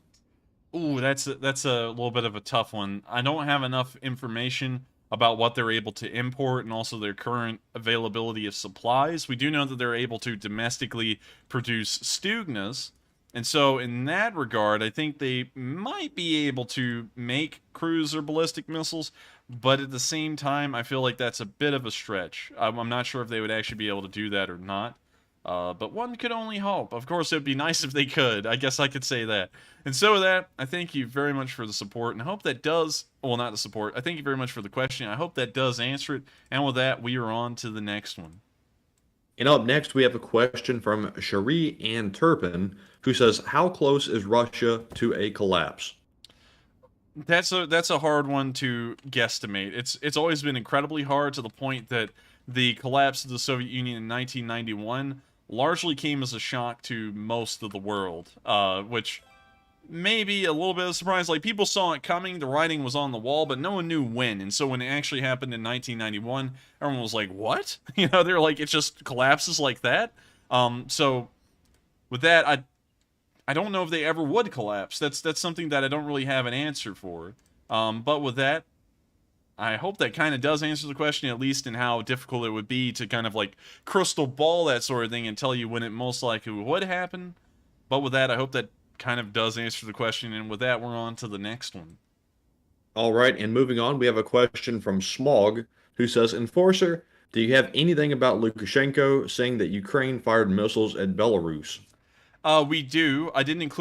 Ooh, that's a little bit of a tough one. I don't have enough information about what they're able to import and also their current availability of supplies. We do know that they're able to domestically produce Stugnas, and so in that regard, I think they might be able to make cruise or ballistic missiles, but at the same time, I feel like that's a bit of a stretch. I'm not sure if they would actually be able to do that or not. But one could only hope. Of course, it would be nice if they could. I guess I could say that. And so with that, I thank you very much for the support, and I hope that does... Well, not the support. I thank you very much for the question. I hope that does answer it. And with that, we are on to the next one. And up next, we have a question from Cherie Ann Turpin, who says, how close is Russia to a collapse? That's a hard one to guesstimate. It's always been incredibly hard, to the point that the collapse of the Soviet Union in 1991 largely came as a shock to most of the world, which may be a little bit of a surprise. Like, people saw it coming, the writing was on the wall, but no one knew when. And so when it actually happened in 1991, everyone was like, what? You know, they're like, it just collapses like that? So with that, I don't know if they ever would collapse. That's something that I don't really have an answer for. But with that, I hope that kind of does answer the question, at least in how difficult it would be to kind of like crystal ball that sort of thing and tell you when it most likely would happen. But with that, I hope that kind of does answer the question. And with that, we're on to the next one. All right, and moving on, we have a question from Smog, who says, Enforcer, do you have anything about Lukashenko saying that Ukraine fired missiles at Belarus? We do. I didn't include